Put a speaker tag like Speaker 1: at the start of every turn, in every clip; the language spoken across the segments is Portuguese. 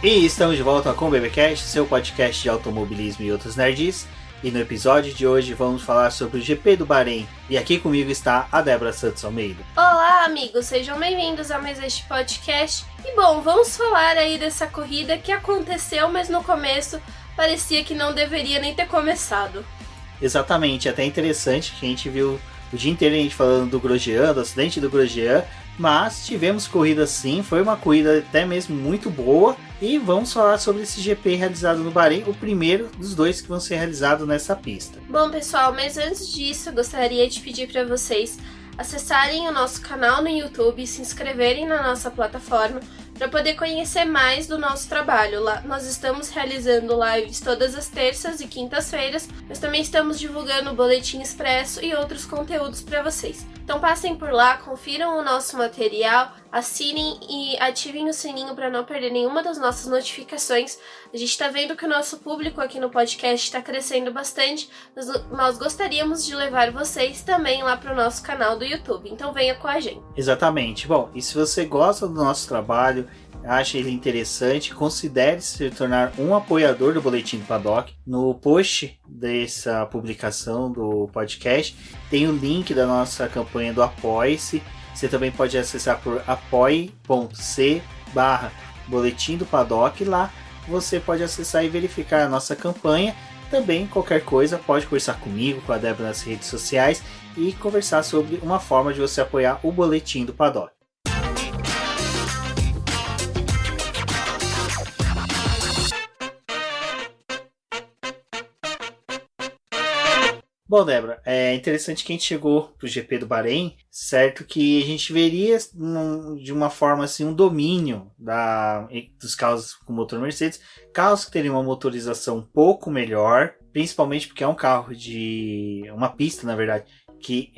Speaker 1: E estamos de volta com o BBcast, seu podcast de automobilismo e outros nerds. E no episódio de hoje vamos falar sobre o GP do Bahrein. E aqui comigo está a Débora Santos Almeida.
Speaker 2: Olá, amigos, sejam bem-vindos a mais este podcast. E bom, vamos falar aí dessa corrida que aconteceu, mas no começo parecia que não deveria nem ter começado.
Speaker 1: Exatamente, até interessante que a gente viu o dia inteiro a gente falando do Grosjean, do acidente do Grosjean. Mas tivemos corrida sim, foi uma corrida até mesmo muito boa. E vamos falar sobre esse GP realizado no Bahrein, o primeiro dos dois que vão ser realizados nessa pista.
Speaker 2: Bom, pessoal, mas antes disso, eu gostaria de pedir para vocês acessarem o nosso canal no YouTube e se inscreverem na nossa plataforma para poder conhecer mais do nosso trabalho. Lá nós estamos realizando lives todas as terças e quintas-feiras, mas também estamos divulgando o Boletim Expresso e outros conteúdos para vocês. Então passem por lá, confiram o nosso material, assinem e ativem o sininho para não perder nenhuma das nossas notificações. A gente está vendo que o nosso público aqui no podcast está crescendo bastante, mas nós gostaríamos de levar vocês também lá para o nosso canal do YouTube, então venha com a gente.
Speaker 1: Exatamente. Bom, e se você gosta do nosso trabalho, acha ele interessante, considere se tornar um apoiador do Boletim do Paddock. No post dessa publicação do podcast tem o link da nossa campanha do Apoie-se. Você também pode acessar por apoie.c/Boletim do Paddock. Lá você pode acessar e verificar a nossa campanha. Também qualquer coisa pode conversar comigo, com a Débora nas redes sociais e conversar sobre uma forma de você apoiar o Boletim do Paddock. Bom, Débora, é interessante que a gente chegou pro GP do Bahrein, certo que a gente veria de uma forma assim um domínio dos carros com motor Mercedes, carros que teriam uma motorização um pouco melhor, principalmente porque é um carro de uma pista, na verdade, que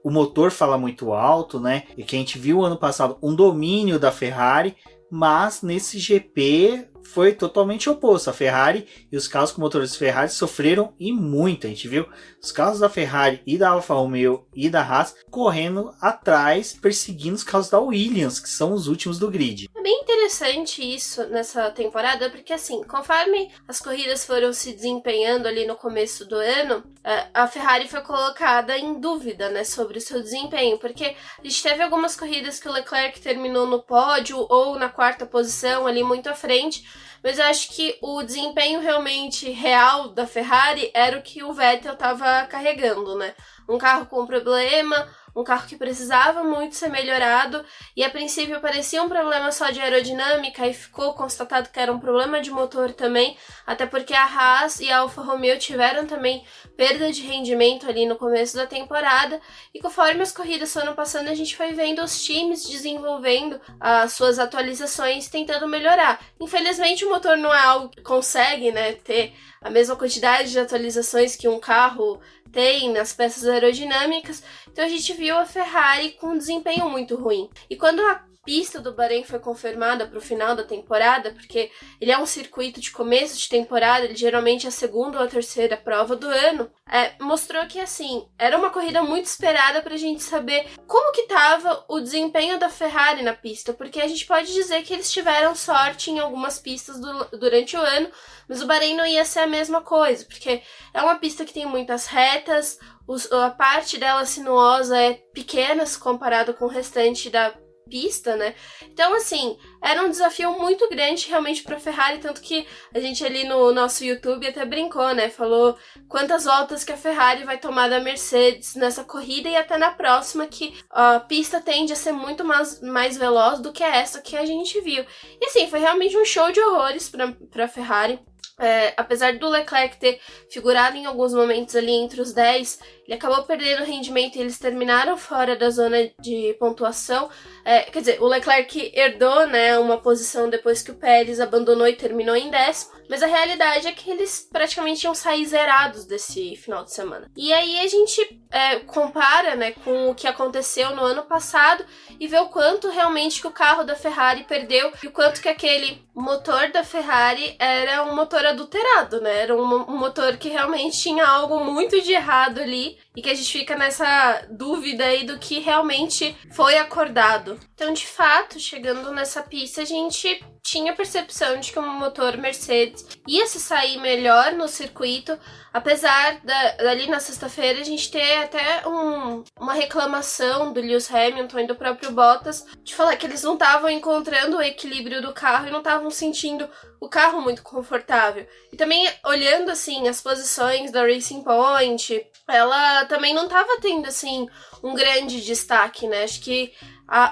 Speaker 1: o motor fala muito alto, né? E que a gente viu ano passado um domínio da Ferrari, mas nesse GP foi totalmente oposto. A Ferrari e os carros com motores Ferrari sofreram e muito. A gente viu os carros da Ferrari e da Alfa Romeo e da Haas correndo atrás, perseguindo os carros da Williams, que são os últimos do grid.
Speaker 2: É bem interessante isso nessa temporada, porque assim, conforme as corridas foram se desempenhando ali no começo do ano, a Ferrari foi colocada em dúvida, né, sobre o seu desempenho, porque a gente teve algumas corridas que o Leclerc terminou no pódio ou na quarta posição, ali muito à frente, mas eu acho que o desempenho realmente real da Ferrari era o que o Vettel estava carregando, né? Um carro com problema, um carro que precisava muito ser melhorado, e a princípio parecia um problema só de aerodinâmica e ficou constatado que era um problema de motor também, até porque a Haas e a Alfa Romeo tiveram também perda de rendimento ali no começo da temporada, e conforme as corridas foram passando a gente foi vendo os times desenvolvendo as suas atualizações, tentando melhorar. Infelizmente o motor não é algo que consegue, né, ter a mesma quantidade de atualizações que um carro tem nas peças aerodinâmicas, então a gente viu a Ferrari com um desempenho muito ruim. E quando a pista do Bahrein foi confirmada para o final da temporada, porque ele é um circuito de começo de temporada, ele geralmente é a segunda ou a terceira prova do ano, mostrou que assim, era uma corrida muito esperada para a gente saber como que estava o desempenho da Ferrari na pista, porque a gente pode dizer que eles tiveram sorte em algumas pistas durante o ano, mas o Bahrein não ia ser a mesma coisa, porque é uma pista que tem muitas retas, a parte dela sinuosa é pequena se comparado com o restante da pista, né? Então, assim, era um desafio muito grande realmente para a Ferrari, tanto que a gente ali no nosso YouTube até brincou, né? Falou quantas voltas que a Ferrari vai tomar da Mercedes nessa corrida e até na próxima, que a pista tende a ser muito mais veloz do que essa que a gente viu. E assim, foi realmente um show de horrores para a Ferrari. Apesar do Leclerc ter figurado em alguns momentos ali entre os 10, ele acabou perdendo rendimento e eles terminaram fora da zona de pontuação. Quer dizer, o Leclerc herdou, né, uma posição depois que o Pérez abandonou e terminou em 10º, mas a realidade é que eles praticamente iam sair zerados desse final de semana. E aí a gente compara, né, com o que aconteceu no ano passado e vê o quanto realmente que o carro da Ferrari perdeu e o quanto que aquele motor da Ferrari era um motor adulterado, né? Era um motor que realmente tinha algo muito de errado ali e que a gente fica nessa dúvida aí do que realmente foi acordado. Então, de fato, chegando nessa pista, a gente tinha a percepção de que o motor Mercedes ia se sair melhor no circuito, apesar dali na sexta-feira a gente ter até uma reclamação do Lewis Hamilton e do próprio Bottas de falar que eles não estavam encontrando o equilíbrio do carro e não estavam sentindo o carro muito confortável. E também, olhando, assim, as posições da Racing Point, ela também não estava tendo, assim, um grande destaque, né? Acho que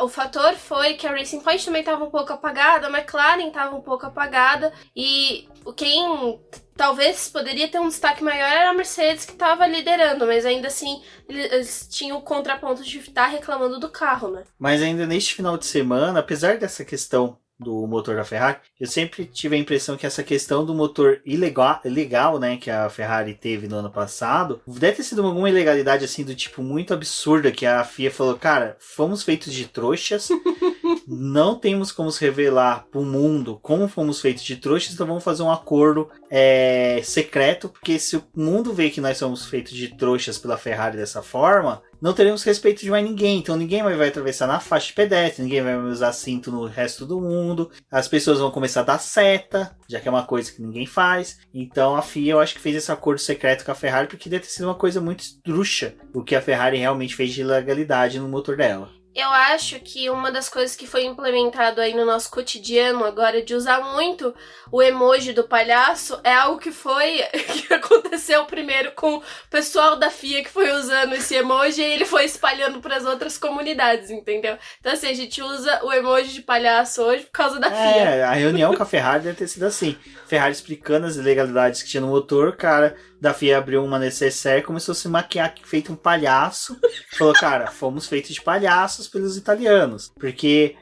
Speaker 2: o fator foi que a Racing Point também estava um pouco apagada, a McLaren estava um pouco apagada, e quem talvez poderia ter um destaque maior era a Mercedes, que estava liderando, mas ainda assim eles tinham o contraponto de estar reclamando do carro, né?
Speaker 1: Mas ainda neste final de semana, apesar dessa questão do motor da Ferrari, eu sempre tive a impressão que essa questão do motor ilegal, né, que a Ferrari teve no ano passado, deve ter sido alguma ilegalidade assim do tipo muito absurda, que a FIA falou, cara, fomos feitos de trouxas, não temos como se revelar pro mundo como fomos feitos de trouxas, então vamos fazer um acordo secreto, porque se o mundo vê que nós somos feitos de trouxas pela Ferrari dessa forma, não teremos respeito de mais ninguém, então ninguém mais vai atravessar na faixa de pedestre, ninguém vai usar cinto no resto do mundo, as pessoas vão começar a dar seta, já que é uma coisa que ninguém faz. Então a FIA, eu acho que fez esse acordo secreto com a Ferrari, porque deve ter sido uma coisa muito esdrúxula, o que a Ferrari realmente fez de ilegalidade no motor dela.
Speaker 2: Eu acho que uma das coisas que foi implementado aí no nosso cotidiano agora, de usar muito o emoji do palhaço, é algo que aconteceu primeiro com o pessoal da FIA que foi usando esse emoji, e ele foi espalhando para as outras comunidades, entendeu? Então assim, a gente usa o emoji de palhaço hoje por causa da FIA.
Speaker 1: A reunião com a Ferrari deve ter sido assim, Ferrari explicando as ilegalidades que tinha no motor, cara da FIA abriu uma necessaire, começou a se maquiar feito um palhaço, falou, cara, fomos feitos de palhaços pelos italianos, porque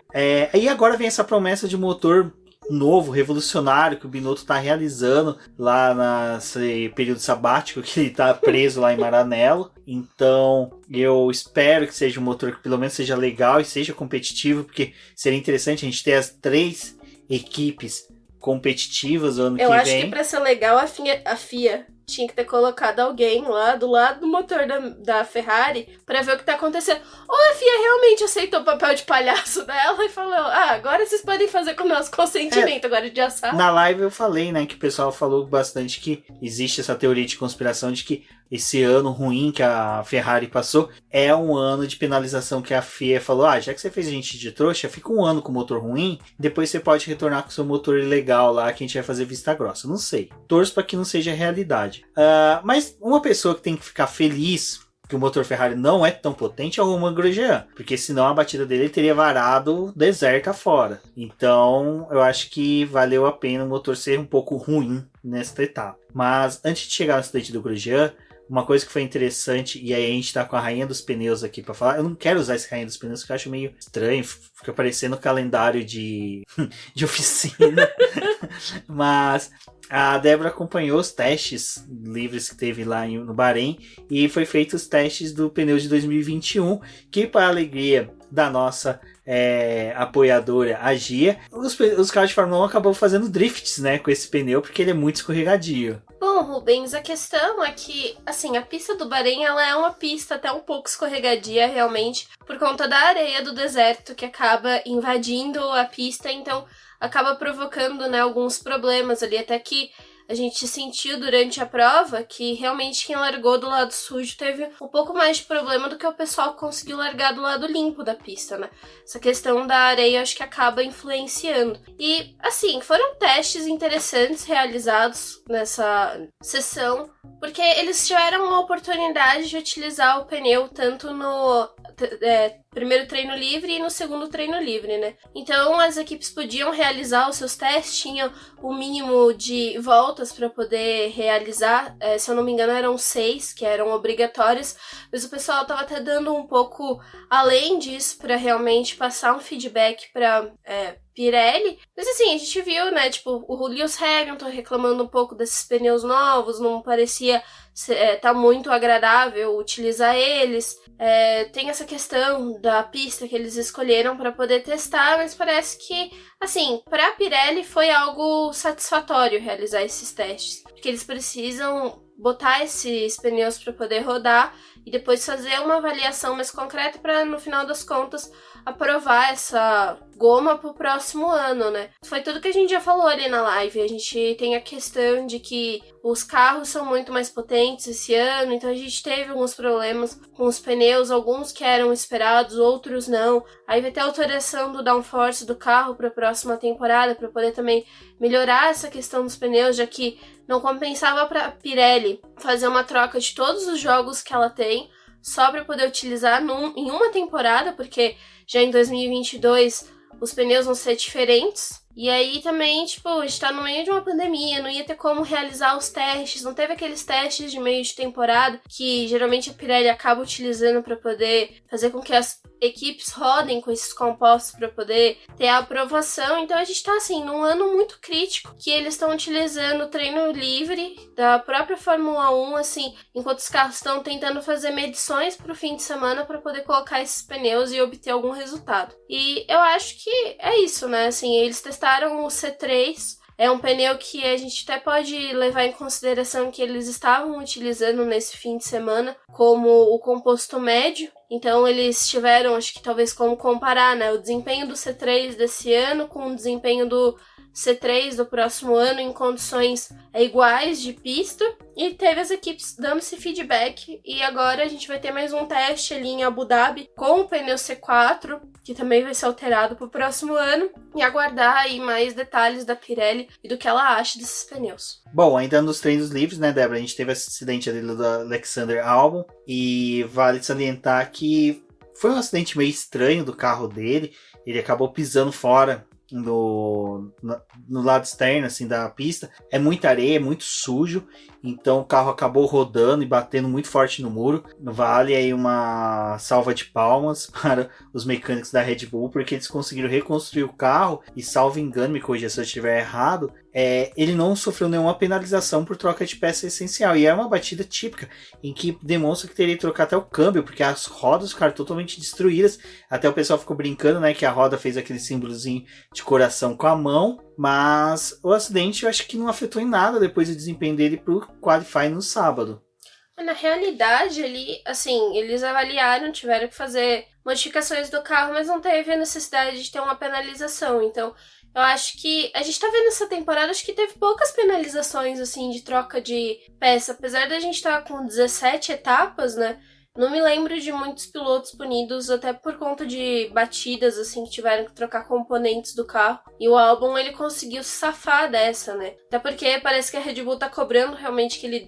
Speaker 1: aí agora vem essa promessa de motor novo, revolucionário, que o Binotto tá realizando lá nesse período sabático que ele tá preso lá em Maranello. Então eu espero que seja um motor que pelo menos seja legal e seja competitivo, porque seria interessante a gente ter as 3 equipes competitivas ano que vem.
Speaker 2: Eu acho que pra ser legal a FIA tinha que ter colocado alguém lá do lado do motor da Ferrari pra ver o que tá acontecendo. Ou a FIA realmente aceitou o papel de palhaço dela e falou, agora vocês podem fazer com o nosso consentimento, agora de assar.
Speaker 1: Na live eu falei, né, que o pessoal falou bastante que existe essa teoria de conspiração de que esse ano ruim que a Ferrari passou é um ano de penalização que a FIA falou, já que você fez a gente de trouxa, fica um ano com o motor ruim, depois você pode retornar com o seu motor ilegal lá, que a gente vai fazer vista grossa. Não sei. Torço para que não seja realidade. Mas uma pessoa que tem que ficar feliz que o motor Ferrari não é tão potente é o Romain Grosjean, porque senão a batida dele teria varado deserto afora. Então eu acho que valeu a pena o motor ser um pouco ruim nesta etapa. Mas antes de chegar no acidente do Grosjean, uma coisa que foi interessante, e aí a gente tá com a rainha dos pneus aqui pra falar. Eu não quero usar esse rainha dos pneus, porque eu acho meio estranho. Fica parecendo calendário de oficina. Mas a Débora acompanhou os testes livres que teve lá no Bahrein. E foi feito os testes do pneu de 2021, que para a alegria da nossa apoiadora, a Gia, os carros de Fórmula 1 acabou fazendo drifts, né, com esse pneu, porque ele é muito escorregadio.
Speaker 2: Bom, Rubens, a questão é que, assim, a pista do Bahrein, ela é uma pista até um pouco escorregadia, realmente, por conta da areia do deserto, que acaba invadindo a pista, então acaba provocando, né, alguns problemas ali, até que a gente sentiu durante a prova que realmente quem largou do lado sujo teve um pouco mais de problema do que o pessoal que conseguiu largar do lado limpo da pista, né? Essa questão da areia acho que acaba influenciando. E, assim, foram testes interessantes realizados nessa sessão, porque eles tiveram a oportunidade de utilizar o pneu tanto no primeiro treino livre e no segundo treino livre, né? Então as equipes podiam realizar os seus testes, tinham o mínimo de voltas para poder realizar, se eu não me engano eram 6 que eram obrigatórias, mas o pessoal estava até dando um pouco além disso para realmente passar um feedback para Pirelli. Mas assim, a gente viu, né, tipo, o Lewis Hamilton reclamando um pouco desses pneus novos, não parecia tá muito agradável utilizar eles. Tem essa questão da pista que eles escolheram para poder testar, mas parece que, assim, para a Pirelli foi algo satisfatório realizar esses testes, porque eles precisam botar esses pneus para poder rodar e depois fazer uma avaliação mais concreta para, no final das contas, aprovar essa goma pro próximo ano, né? Foi tudo que a gente já falou ali na live. A gente tem a questão de que os carros são muito mais potentes esse ano, então a gente teve alguns problemas com os pneus, alguns que eram esperados, outros não. Aí vai ter alteração do downforce do carro para a próxima temporada, para poder também melhorar essa questão dos pneus, já que não compensava para a Pirelli fazer uma troca de todos os jogos que ela tem, só para poder utilizar em uma temporada, porque já em 2022 os pneus vão ser diferentes. E aí também, tipo, a gente tá no meio de uma pandemia, não ia ter como realizar os testes, não teve aqueles testes de meio de temporada que geralmente a Pirelli acaba utilizando para poder fazer com que as equipes rodem com esses compostos para poder ter a aprovação. Então a gente tá assim num ano muito crítico, que eles estão utilizando o treino livre da própria Fórmula 1, assim, enquanto os carros estão tentando fazer medições pro fim de semana para poder colocar esses pneus e obter algum resultado. E eu acho que é isso, né? Assim, eles testaram o C3, é um pneu que a gente até pode levar em consideração que eles estavam utilizando nesse fim de semana como o composto médio. Então eles tiveram, acho que talvez como comparar, né, o desempenho do C3 desse ano com o desempenho do C3 do próximo ano em condições iguais de pista, e teve as equipes dando esse feedback, e agora a gente vai ter mais um teste ali em Abu Dhabi com o pneu C4, que também vai ser alterado para o próximo ano, e aguardar aí mais detalhes da Pirelli e do que ela acha desses pneus.
Speaker 1: Bom, ainda nos treinos livres, né, Débora, a gente teve esse acidente ali do Alexander Albon, e vale salientar que foi um acidente meio estranho do carro dele, ele acabou pisando fora no lado externo assim da pista. É muita areia, é muito sujo, então o carro acabou rodando e batendo muito forte no muro. Vale aí uma salva de palmas para os mecânicos da Red Bull, porque eles conseguiram reconstruir o carro e, salvo engano, me corrija se eu estiver errado, ele não sofreu nenhuma penalização por troca de peça essencial, e é uma batida típica em que demonstra que teria que trocar até o câmbio, porque as rodas ficaram totalmente destruídas. Até o pessoal ficou brincando, né, que a roda fez aquele símbolozinho de coração com a mão, mas o acidente eu acho que não afetou em nada depois do desempenho dele pro Qualify no sábado.
Speaker 2: Na realidade, ali, assim, eles avaliaram, tiveram que fazer modificações do carro, mas não teve a necessidade de ter uma penalização. Então, eu acho que a gente tá vendo essa temporada, acho que teve poucas penalizações, assim, de troca de peça. Apesar da gente estar com 17 etapas, né? Não me lembro de muitos pilotos punidos, até por conta de batidas, assim, que tiveram que trocar componentes do carro. E o Albon, ele conseguiu se safar dessa, né? Até porque parece que a Red Bull tá cobrando realmente que ele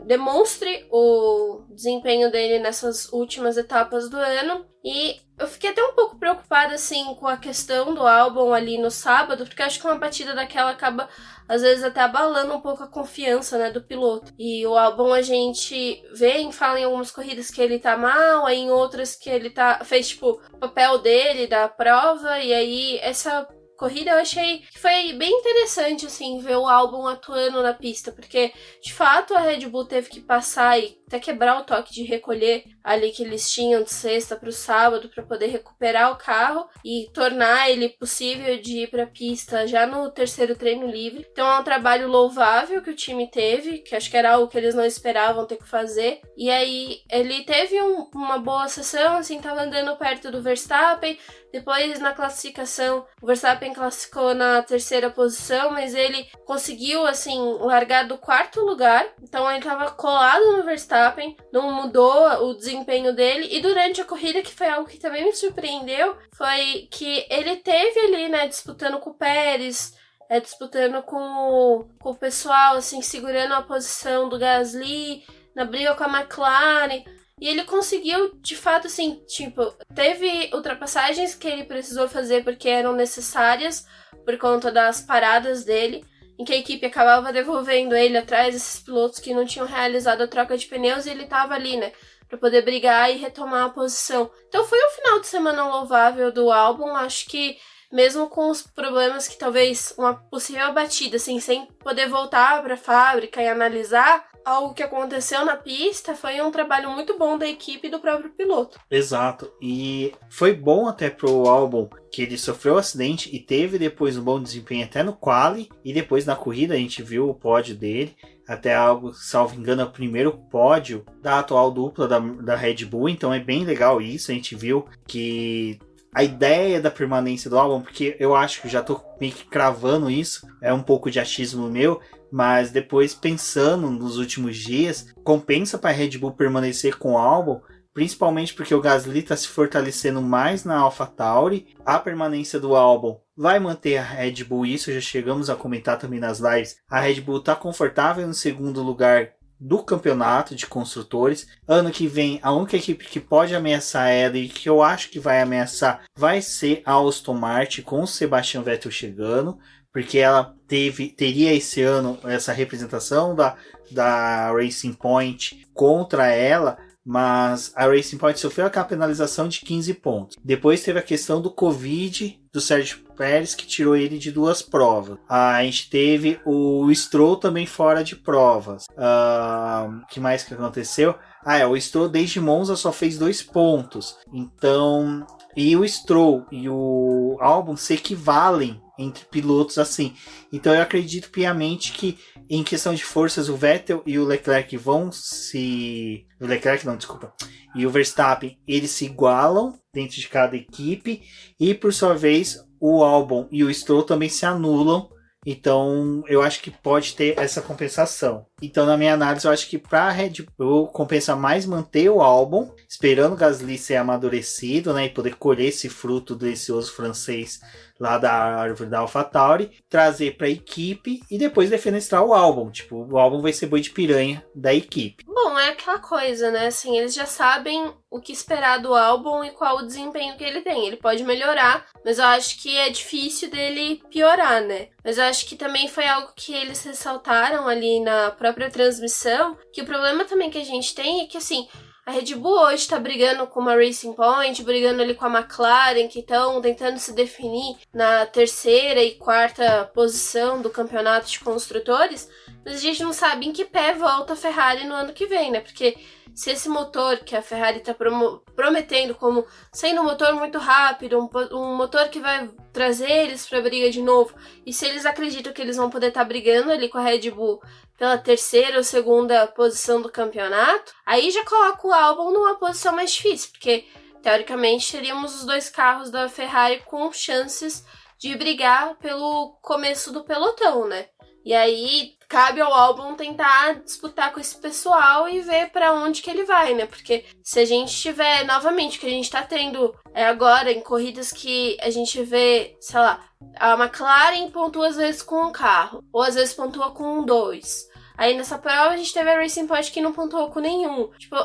Speaker 2: demonstre o desempenho dele nessas últimas etapas do ano. E eu fiquei até um pouco preocupada, assim, com a questão do Albon ali no sábado, porque eu acho que uma batida daquela acaba, às vezes, até abalando um pouco a confiança, né, do piloto. E o Albon, a gente vê e fala em algumas corridas que ele tá mal, aí em outras que ele fez, tipo, o papel dele da prova, e aí essa corrida eu achei que foi bem interessante, assim, ver o Albon atuando na pista, porque, de fato, a Red Bull teve que passar e até quebrar o toque de recolher ali que eles tinham de sexta para o sábado para poder recuperar o carro e tornar ele possível de ir para a pista já no terceiro treino livre. Então é um trabalho louvável que o time teve, que acho que era algo que eles não esperavam ter que fazer. E aí ele teve uma boa sessão, assim, tava andando perto do Verstappen. Depois, na classificação, o Verstappen classificou na terceira posição, mas ele conseguiu, assim, largar do quarto lugar. Então ele tava colado no Verstappen, não mudou o desempenho dele. E durante a corrida, que foi algo que também me surpreendeu, foi que ele teve ali, né, disputando com o Pérez, disputando com o pessoal, assim, segurando a posição do Gasly, na briga com a McLaren. E ele conseguiu, de fato, assim, tipo, teve ultrapassagens que ele precisou fazer porque eram necessárias por conta das paradas dele, em que a equipe acabava devolvendo ele atrás desses pilotos que não tinham realizado a troca de pneus, e ele tava ali, né, pra poder brigar e retomar a posição. Então foi um final de semana louvável do Albon. Acho que mesmo com os problemas que talvez uma possível batida, assim, sem poder voltar pra fábrica e analisar algo que aconteceu na pista, foi um trabalho muito bom da equipe e do próprio piloto.
Speaker 1: Exato, e foi bom até pro Albon que ele sofreu um acidente e teve depois um bom desempenho até no quali, e depois na corrida a gente viu o pódio dele. até algo, salvo engano, é o primeiro pódio da atual dupla da Red Bull, então é bem legal isso. A gente viu que a ideia da permanência do álbum, porque eu acho que já tô meio que cravando isso, é um pouco de achismo meu, mas depois pensando nos últimos dias, compensa para a Red Bull permanecer com o álbum, principalmente porque o Gasly está se fortalecendo mais na AlphaTauri. A permanência do álbum vai manter a Red Bull, isso já chegamos a comentar também nas lives. A Red Bull está confortável no segundo lugar do campeonato de construtores. Ano que vem, a única equipe que pode ameaçar ela e que eu acho que vai ameaçar vai ser a Aston Martin, com o Sebastian Vettel chegando, porque ela teria esse ano essa representação da Racing Point contra ela, mas a Racing Point sofreu aquela penalização de 15 pontos. Depois teve a questão do Covid do Sérgio Pérez, que tirou ele de 2 provas. A gente teve o Stroll também fora de provas. Que mais que aconteceu? O Stroll desde Monza só fez 2 pontos. Então, e o Stroll e o Albon se equivalem entre pilotos assim. Então eu acredito piamente que em questão de forças o Vettel e o Leclerc e o Verstappen, eles se igualam dentro de cada equipe, e por sua vez o Albon e o Stroll também se anulam. Então eu acho que pode ter essa compensação. Então, na minha análise, eu acho que para a Red Bull compensa mais manter o Albon, esperando o Gasly ser amadurecido, né, e poder colher esse fruto delicioso francês lá da árvore da AlphaTauri, trazer para a equipe e depois defenestrar o Albon. Tipo, o Albon vai ser boi de piranha da equipe.
Speaker 2: Bom, é aquela coisa, né? Assim, eles já sabem o que esperar do Albon e qual o desempenho que ele tem. Ele pode melhorar, mas eu acho que é difícil dele piorar, né? Mas eu acho que também foi algo que eles ressaltaram ali na própria transmissão, que o problema também que a gente tem é que, assim, a Red Bull hoje tá brigando com uma Racing Point, brigando ali com a McLaren, que estão tentando se definir na 3ª e 4ª posição do campeonato de construtores, mas a gente não sabe em que pé volta a Ferrari no ano que vem, né? Porque se esse motor que a Ferrari tá prometendo como sendo um motor muito rápido, um motor que vai trazer eles pra briga de novo, e se eles acreditam que eles vão poder estar brigando ali com a Red Bull pela 3ª ou 2ª posição do campeonato, aí já coloca o Albon numa posição mais difícil, porque teoricamente teríamos os 2 carros da Ferrari com chances de brigar pelo começo do pelotão, né? E aí cabe ao Albon tentar disputar com esse pessoal e ver pra onde que ele vai, né? Porque se a gente tiver, novamente, o que a gente tá tendo agora em corridas que a gente vê, sei lá, a McLaren pontua às vezes com um carro, ou às vezes pontua com 2. Aí nessa prova a gente teve a Racing Point que não pontuou com nenhum. Tipo,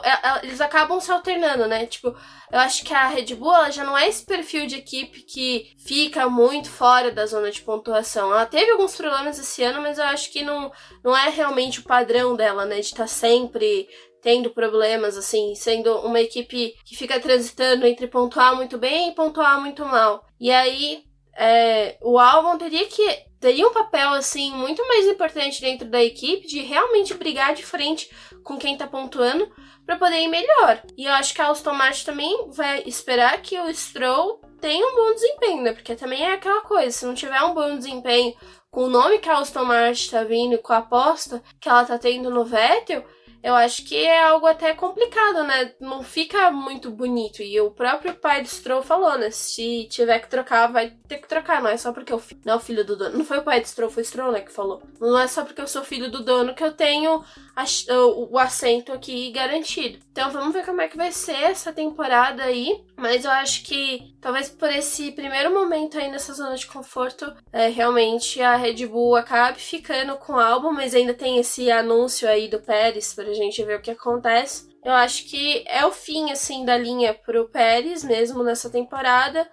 Speaker 2: eles acabam se alternando, né? Tipo, eu acho que a Red Bull ela já não é esse perfil de equipe que fica muito fora da zona de pontuação. Ela teve alguns problemas esse ano, mas eu acho que não é realmente o padrão dela, né? De estar sempre tendo problemas, assim, sendo uma equipe que fica transitando entre pontuar muito bem e pontuar muito mal. E aí, o Albon teria um papel, assim, muito mais importante dentro da equipe de realmente brigar de frente com quem tá pontuando pra poder ir melhor. E eu acho que a Aston Martin também vai esperar que o Stroll tenha um bom desempenho, né? Porque também é aquela coisa, se não tiver um bom desempenho com o nome que a Aston Martin tá vindo e com a aposta que ela tá tendo no Vettel, eu acho que é algo até complicado, né? Não fica muito bonito. E o próprio pai do Stroll falou, né? Se tiver que trocar, vai ter que trocar. Não é só porque não é o filho do dono. Não foi o pai do Stroll, foi o Stroll, né, que falou. Não é só porque eu sou filho do dono que eu tenho o assento aqui garantido. Então vamos ver como é que vai ser essa temporada aí. Mas eu acho que talvez por esse primeiro momento aí nessa zona de conforto, realmente a Red Bull acabe ficando com o Albon, mas ainda tem esse anúncio aí do Pérez pra gente ver o que acontece. Eu acho que é o fim, assim, da linha pro Pérez mesmo nessa temporada,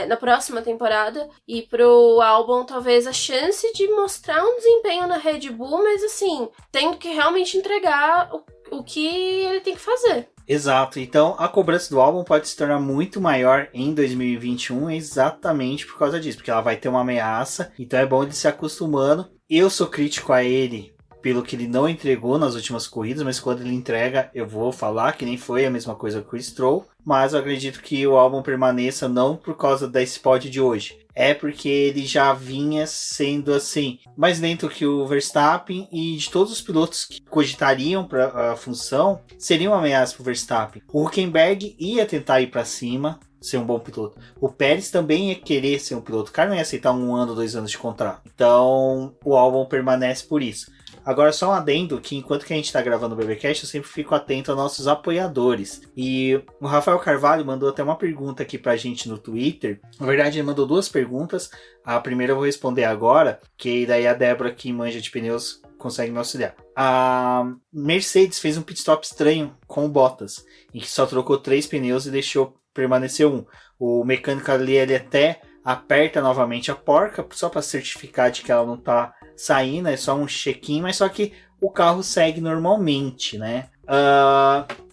Speaker 2: na próxima temporada, e pro Albon talvez a chance de mostrar um desempenho na Red Bull, mas assim, tendo que realmente entregar o que ele tem que fazer.
Speaker 1: Exato, então a cobrança do Albon pode se tornar muito maior em 2021 exatamente por causa disso, porque ela vai ter uma ameaça, então é bom ele se acostumando. Eu sou crítico a ele pelo que ele não entregou nas últimas corridas, mas quando ele entrega eu vou falar que nem foi a mesma coisa com o Stroll, mas eu acredito que o Albon permaneça não por causa desse pódio de hoje, é porque ele já vinha sendo assim mais lento que o Verstappen, e de todos os pilotos que cogitariam para a função seriam ameaças para o Verstappen. O Hülkenberg ia tentar ir para cima, ser um bom piloto. O Pérez também ia querer ser um piloto. O cara não ia aceitar 1 ano, 2 anos de contrato. Então o Albon permanece por isso. Agora, só um adendo que enquanto que a gente está gravando o BBcast, eu sempre fico atento aos nossos apoiadores. E o Rafael Carvalho mandou até uma pergunta aqui pra gente no Twitter. Na verdade, ele mandou 2 perguntas. A primeira eu vou responder agora, que daí a Débora, que manja de pneus, consegue me auxiliar. A Mercedes fez um pit stop estranho com o Bottas, em que só trocou 3 pneus e deixou permanecer 1. O mecânico ali, ele até aperta novamente a porca, só para certificar de que ela não tá saindo, é só um check-in, mas só que o carro segue normalmente, né?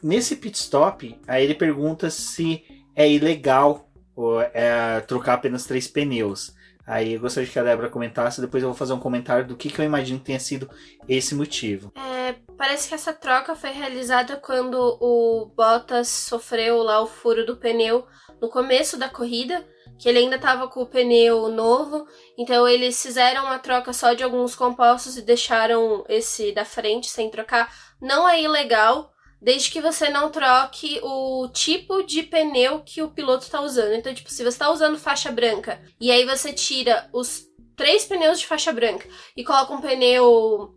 Speaker 1: Nesse pit stop, aí ele pergunta se é ilegal trocar apenas 3 pneus. Aí eu gostaria que a Débora comentasse, depois eu vou fazer um comentário do que eu imagino que tenha sido esse motivo.
Speaker 2: Parece que essa troca foi realizada quando o Bottas sofreu lá o furo do pneu no começo da corrida, que ele ainda estava com o pneu novo, então eles fizeram uma troca só de alguns compostos e deixaram esse da frente sem trocar. Não é ilegal, desde que você não troque o tipo de pneu que o piloto está usando. Então, tipo, se você está usando faixa branca e aí você tira os 3 pneus de faixa branca e coloca um pneu...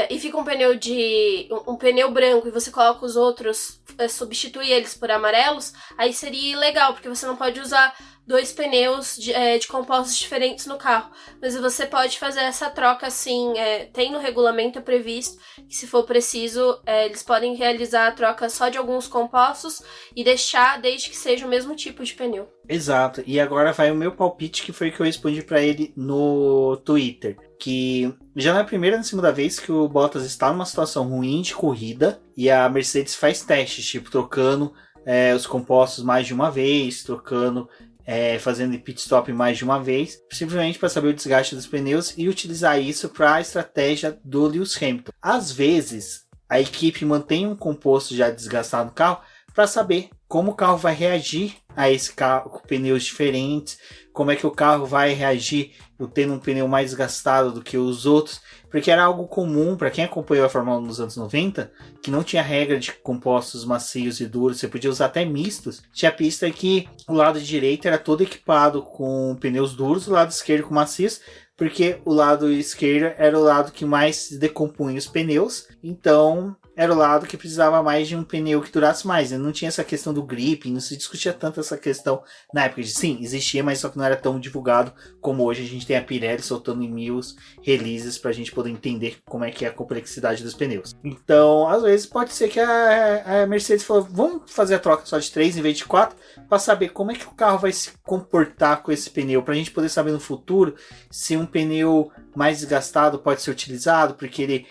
Speaker 2: e fica um pneu branco e você coloca os outros, substitui eles por amarelos, aí seria ilegal, porque você não pode usar 2 pneus de compostos diferentes no carro. Mas você pode fazer essa troca assim, tem no regulamento previsto que, se for preciso, eles podem realizar a troca só de alguns compostos e deixar desde que seja o mesmo tipo de pneu.
Speaker 1: Exato, e agora vai o meu palpite, que foi que eu respondi para ele no Twitter, que já não é a primeira nem a segunda vez que o Bottas está numa situação ruim de corrida e a Mercedes faz testes, tipo trocando os compostos mais de uma vez, fazendo pit stop mais de uma vez, simplesmente para saber o desgaste dos pneus e utilizar isso para a estratégia do Lewis Hamilton. Às vezes, a equipe mantém um composto já desgastado no carro para saber como o carro vai reagir a esse carro com pneus diferentes, como é que o carro vai reagir tendo um pneu mais desgastado do que os outros, porque era algo comum para quem acompanhou a Fórmula 1 nos anos 90, que não tinha regra de compostos macios e duros, você podia usar até mistos. Tinha pista que o lado direito era todo equipado com pneus duros, o lado esquerdo com macios, porque o lado esquerdo era o lado que mais decompunha os pneus, então era o lado que precisava mais de um pneu que durasse mais, né? Não tinha essa questão do grip, não se discutia tanto essa questão na época. Sim, existia, mas só que não era tão divulgado como hoje. A gente tem a Pirelli soltando em 1000 releases pra gente poder entender como é que é a complexidade dos pneus. Então, às vezes pode ser que a Mercedes falou, vamos fazer a troca só de 3 em vez de 4, para saber como é que o carro vai se comportar com esse pneu, pra gente poder saber no futuro se um pneu mais desgastado pode ser utilizado, porque ele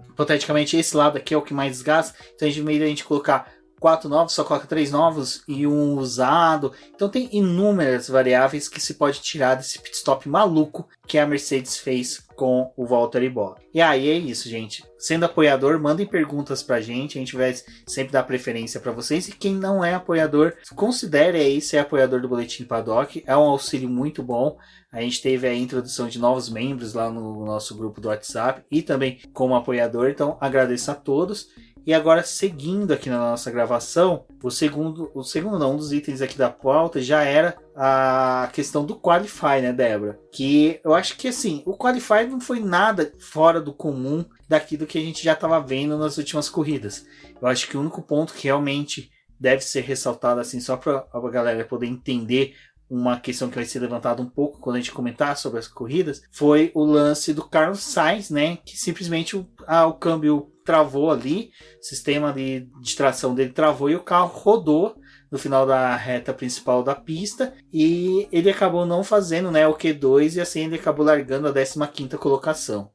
Speaker 1: hipoteticamente esse lado aqui é o que mais desgasta, então em vez de a gente colocar 4 novos, só coloca 3 novos e um usado. Então tem inúmeras variáveis que se pode tirar desse pit stop maluco que a Mercedes fez com o Valtteri Bottas. E aí é isso, gente. Sendo apoiador, mandem perguntas pra gente, a gente vai sempre dar preferência para vocês. E quem não é apoiador, considere aí ser apoiador do Boletim Paddock, é um auxílio muito bom. A gente teve a introdução de novos membros lá no nosso grupo do WhatsApp e também como apoiador, então agradeço a todos. E agora, seguindo aqui na nossa gravação, um dos itens aqui da pauta já era a questão do Qualify, né, Débora? Que eu acho que, assim, o Qualify não foi nada fora do comum daquilo que a gente já estava vendo nas últimas corridas. Eu acho que o único ponto que realmente deve ser ressaltado, assim, só para a galera poder entender uma questão que vai ser levantada um pouco quando a gente comentar sobre as corridas, foi o lance do Carlos Sainz, né? Que simplesmente o câmbio travou ali, o sistema de tração dele travou e o carro rodou no final da reta principal da pista e ele acabou não fazendo, né, o Q2 e assim ele acabou largando a 15ª colocação.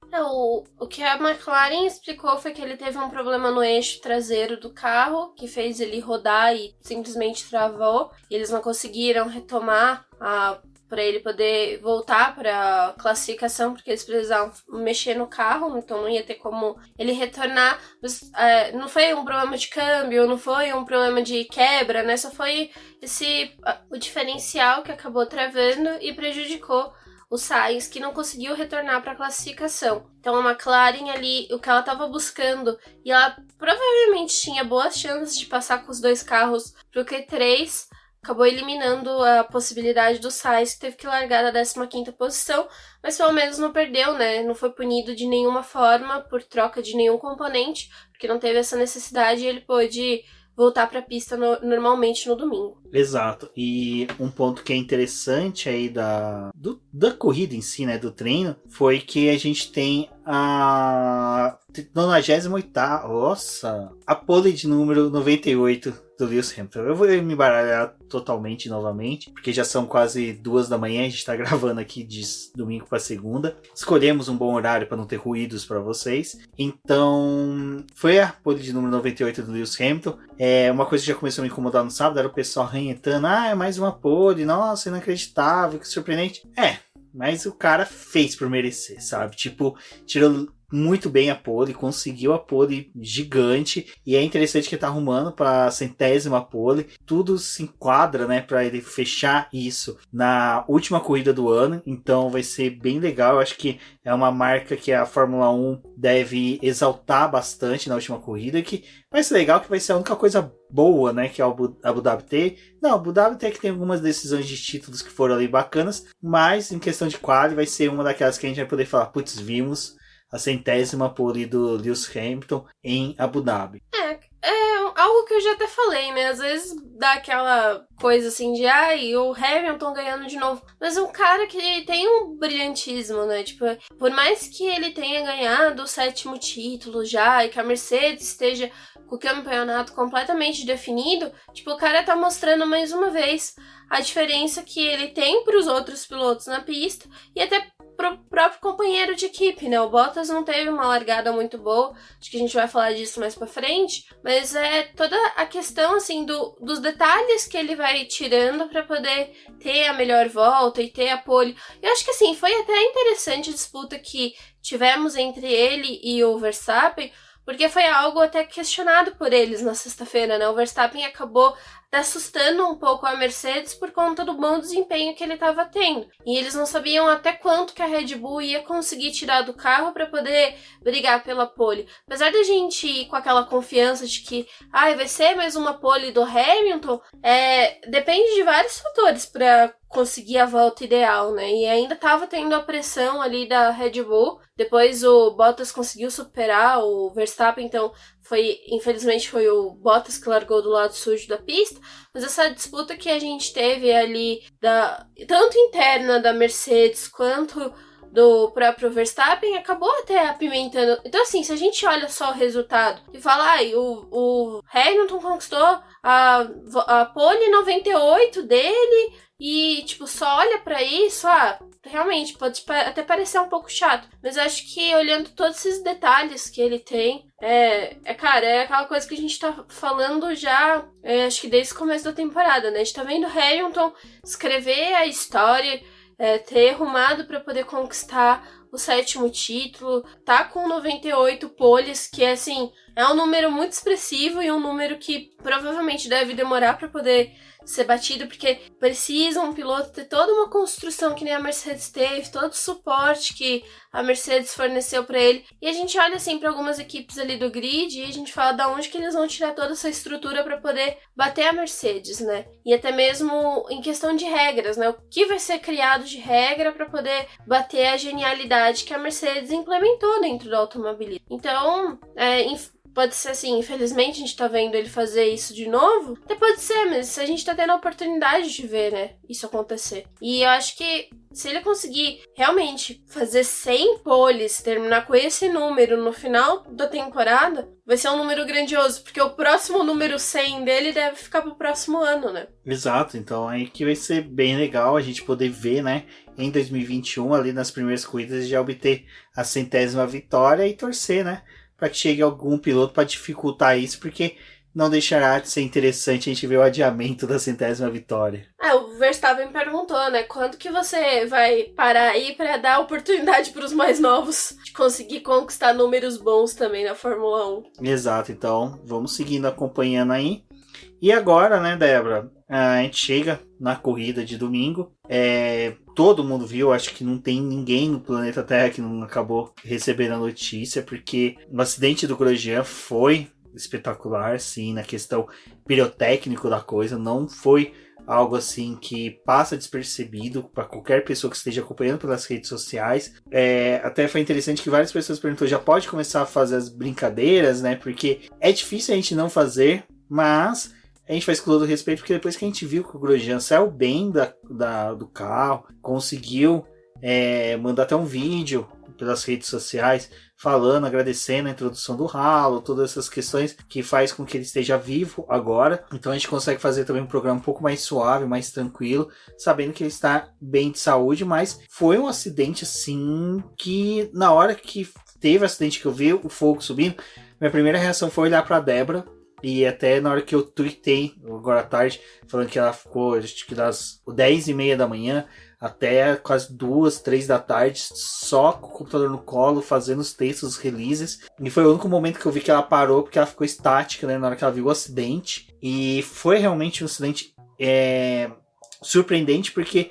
Speaker 2: O que a McLaren explicou foi que ele teve um problema no eixo traseiro do carro, que fez ele rodar e simplesmente travou. E eles não conseguiram retomar para ele poder voltar para classificação, porque eles precisavam mexer no carro, então não ia ter como ele retornar. Mas, não foi um problema de câmbio, não foi um problema de quebra, né? Só foi o diferencial que acabou travando e prejudicou o Sainz, que não conseguiu retornar para a classificação. Então a McLaren ali, o que ela estava buscando, e ela provavelmente tinha boas chances de passar com os dois carros para o Q3, acabou eliminando a possibilidade do Sainz, que teve que largar da 15ª posição, mas pelo menos não perdeu, né? Não foi punido de nenhuma forma por troca de nenhum componente, porque não teve essa necessidade e ele pôde voltar para a pista normalmente no domingo.
Speaker 1: Exato. E um ponto que é interessante aí da corrida em si, né, do treino, foi que a gente tem a 98ª, nossa, a pole de número 98 do Lewis Hamilton. Eu vou me baralhar totalmente novamente, porque já são quase 2 da manhã, a gente tá gravando aqui de domingo para segunda. Escolhemos um bom horário para não ter ruídos para vocês. Então, foi a pole de número 98 do Lewis Hamilton. Uma coisa que já começou a me incomodar no sábado era o pessoal ranhetando, é mais uma pole, nossa, inacreditável, que surpreendente. Mas o cara fez por merecer, sabe? Tipo, tirou muito bem a pole, conseguiu a pole gigante, e é interessante que ele tá arrumando para a 100ª pole, tudo se enquadra, né, para ele fechar isso na última corrida do ano, então vai ser bem legal. Eu acho que é uma marca que a Fórmula 1 deve exaltar bastante na última corrida, que vai ser legal, que vai ser a única coisa boa, né, que a Abu Dhabi tem. Não, a Abu Dhabi tem que ter algumas decisões de títulos que foram ali bacanas, mas em questão de quali vai ser uma daquelas que a gente vai poder falar, putz, vimos a 100ª pole do Lewis Hamilton em Abu Dhabi.
Speaker 2: É algo que eu já até falei, né? Às vezes dá aquela coisa assim de o Hamilton ganhando de novo. Mas um cara que tem um brilhantismo, né? Tipo, por mais que ele tenha ganhado o 7º título já e que a Mercedes esteja com o campeonato completamente definido, tipo, o cara tá mostrando mais uma vez a diferença que ele tem para os outros pilotos na pista e até pro próprio companheiro de equipe, né? O Bottas não teve uma largada muito boa, acho que a gente vai falar disso mais pra frente, mas é toda a questão, assim, dos detalhes que ele vai tirando pra poder ter a melhor volta e ter a pole. Eu acho que, assim, foi até interessante a disputa que tivemos entre ele e o Verstappen, porque foi algo até questionado por eles na sexta-feira, né? O Verstappen acabou assustando um pouco a Mercedes por conta do bom desempenho que ele estava tendo. E eles não sabiam até quanto que a Red Bull ia conseguir tirar do carro para poder brigar pela pole. Apesar da gente ir com aquela confiança de que vai ser mais uma pole do Hamilton, depende de vários fatores para conseguir a volta ideal, né? E ainda estava tendo a pressão ali da Red Bull. Depois o Bottas conseguiu superar o Verstappen, então infelizmente foi o Bottas que largou do lado sujo da pista, mas essa disputa que a gente teve ali, tanto interna da Mercedes quanto do próprio Verstappen, acabou até apimentando. Então, assim, se a gente olha só o resultado e fala, o Hamilton conquistou a pole 98 dele e, tipo, só olha pra isso, realmente pode até parecer um pouco chato, mas eu acho que olhando todos esses detalhes que ele tem, é aquela coisa que a gente tá falando já, acho que desde o começo da temporada, né? A gente tá vendo Hamilton escrever a história, ter arrumado para poder conquistar o 7º título, tá com 98 poles, que assim, é um número muito expressivo e um número que provavelmente deve demorar para poder ser batido, porque precisa um piloto ter toda uma construção que nem a Mercedes teve, todo o suporte que a Mercedes forneceu para ele. E a gente olha assim para algumas equipes ali do grid e a gente fala da onde que eles vão tirar toda essa estrutura para poder bater a Mercedes, né? E até mesmo em questão de regras, né? O que vai ser criado de regra para poder bater a genialidade que a Mercedes implementou dentro do automobilismo. Então, pode ser assim, infelizmente a gente tá vendo ele fazer isso de novo. Até pode ser, mas a gente tá tendo a oportunidade de ver, né, isso acontecer. E eu acho que se ele conseguir realmente fazer 100 poles, terminar com esse número no final da temporada, vai ser um número grandioso, porque o próximo número 100 dele deve ficar pro próximo ano, né?
Speaker 1: Exato, então aí que vai ser bem legal a gente poder ver, né, em 2021, ali nas primeiras corridas, já obter a 100ª vitória e torcer, né, para que chegue algum piloto para dificultar isso, porque não deixará de ser interessante a gente ver o adiamento da 100ª vitória.
Speaker 2: O Verstappen perguntou, né? Quando que você vai parar aí pra dar oportunidade pros mais novos de conseguir conquistar números bons também na Fórmula 1?
Speaker 1: Exato, então vamos seguindo, acompanhando aí. E agora, né, Débora, a gente chega na corrida de domingo. Todo mundo viu, acho que não tem ninguém no planeta Terra que não acabou recebendo a notícia, porque o acidente do Grosjean foi espetacular, sim, na questão pirotécnico da coisa. Não foi algo assim que passa despercebido para qualquer pessoa que esteja acompanhando pelas redes sociais. Até foi interessante que várias pessoas perguntaram, já pode começar a fazer as brincadeiras, né? Porque é difícil a gente não fazer, mas a gente faz com todo respeito, porque depois que a gente viu que o Grosjean saiu bem do carro, conseguiu mandar até um vídeo pelas redes sociais, falando, agradecendo a introdução do ralo, todas essas questões que faz com que ele esteja vivo agora. Então a gente consegue fazer também um programa um pouco mais suave, mais tranquilo, sabendo que ele está bem de saúde, mas foi um acidente assim que na hora que teve o acidente que eu vi o fogo subindo, minha primeira reação foi olhar para a Débora. E até na hora que eu tuitei, agora à tarde, falando que ela ficou, acho que das 10h30 da manhã até quase 2, 3 da tarde, só com o computador no colo, fazendo os textos, os releases. E foi o único momento que eu vi que ela parou, porque ela ficou estática, né, na hora que ela viu o acidente. E foi realmente um acidente surpreendente, porque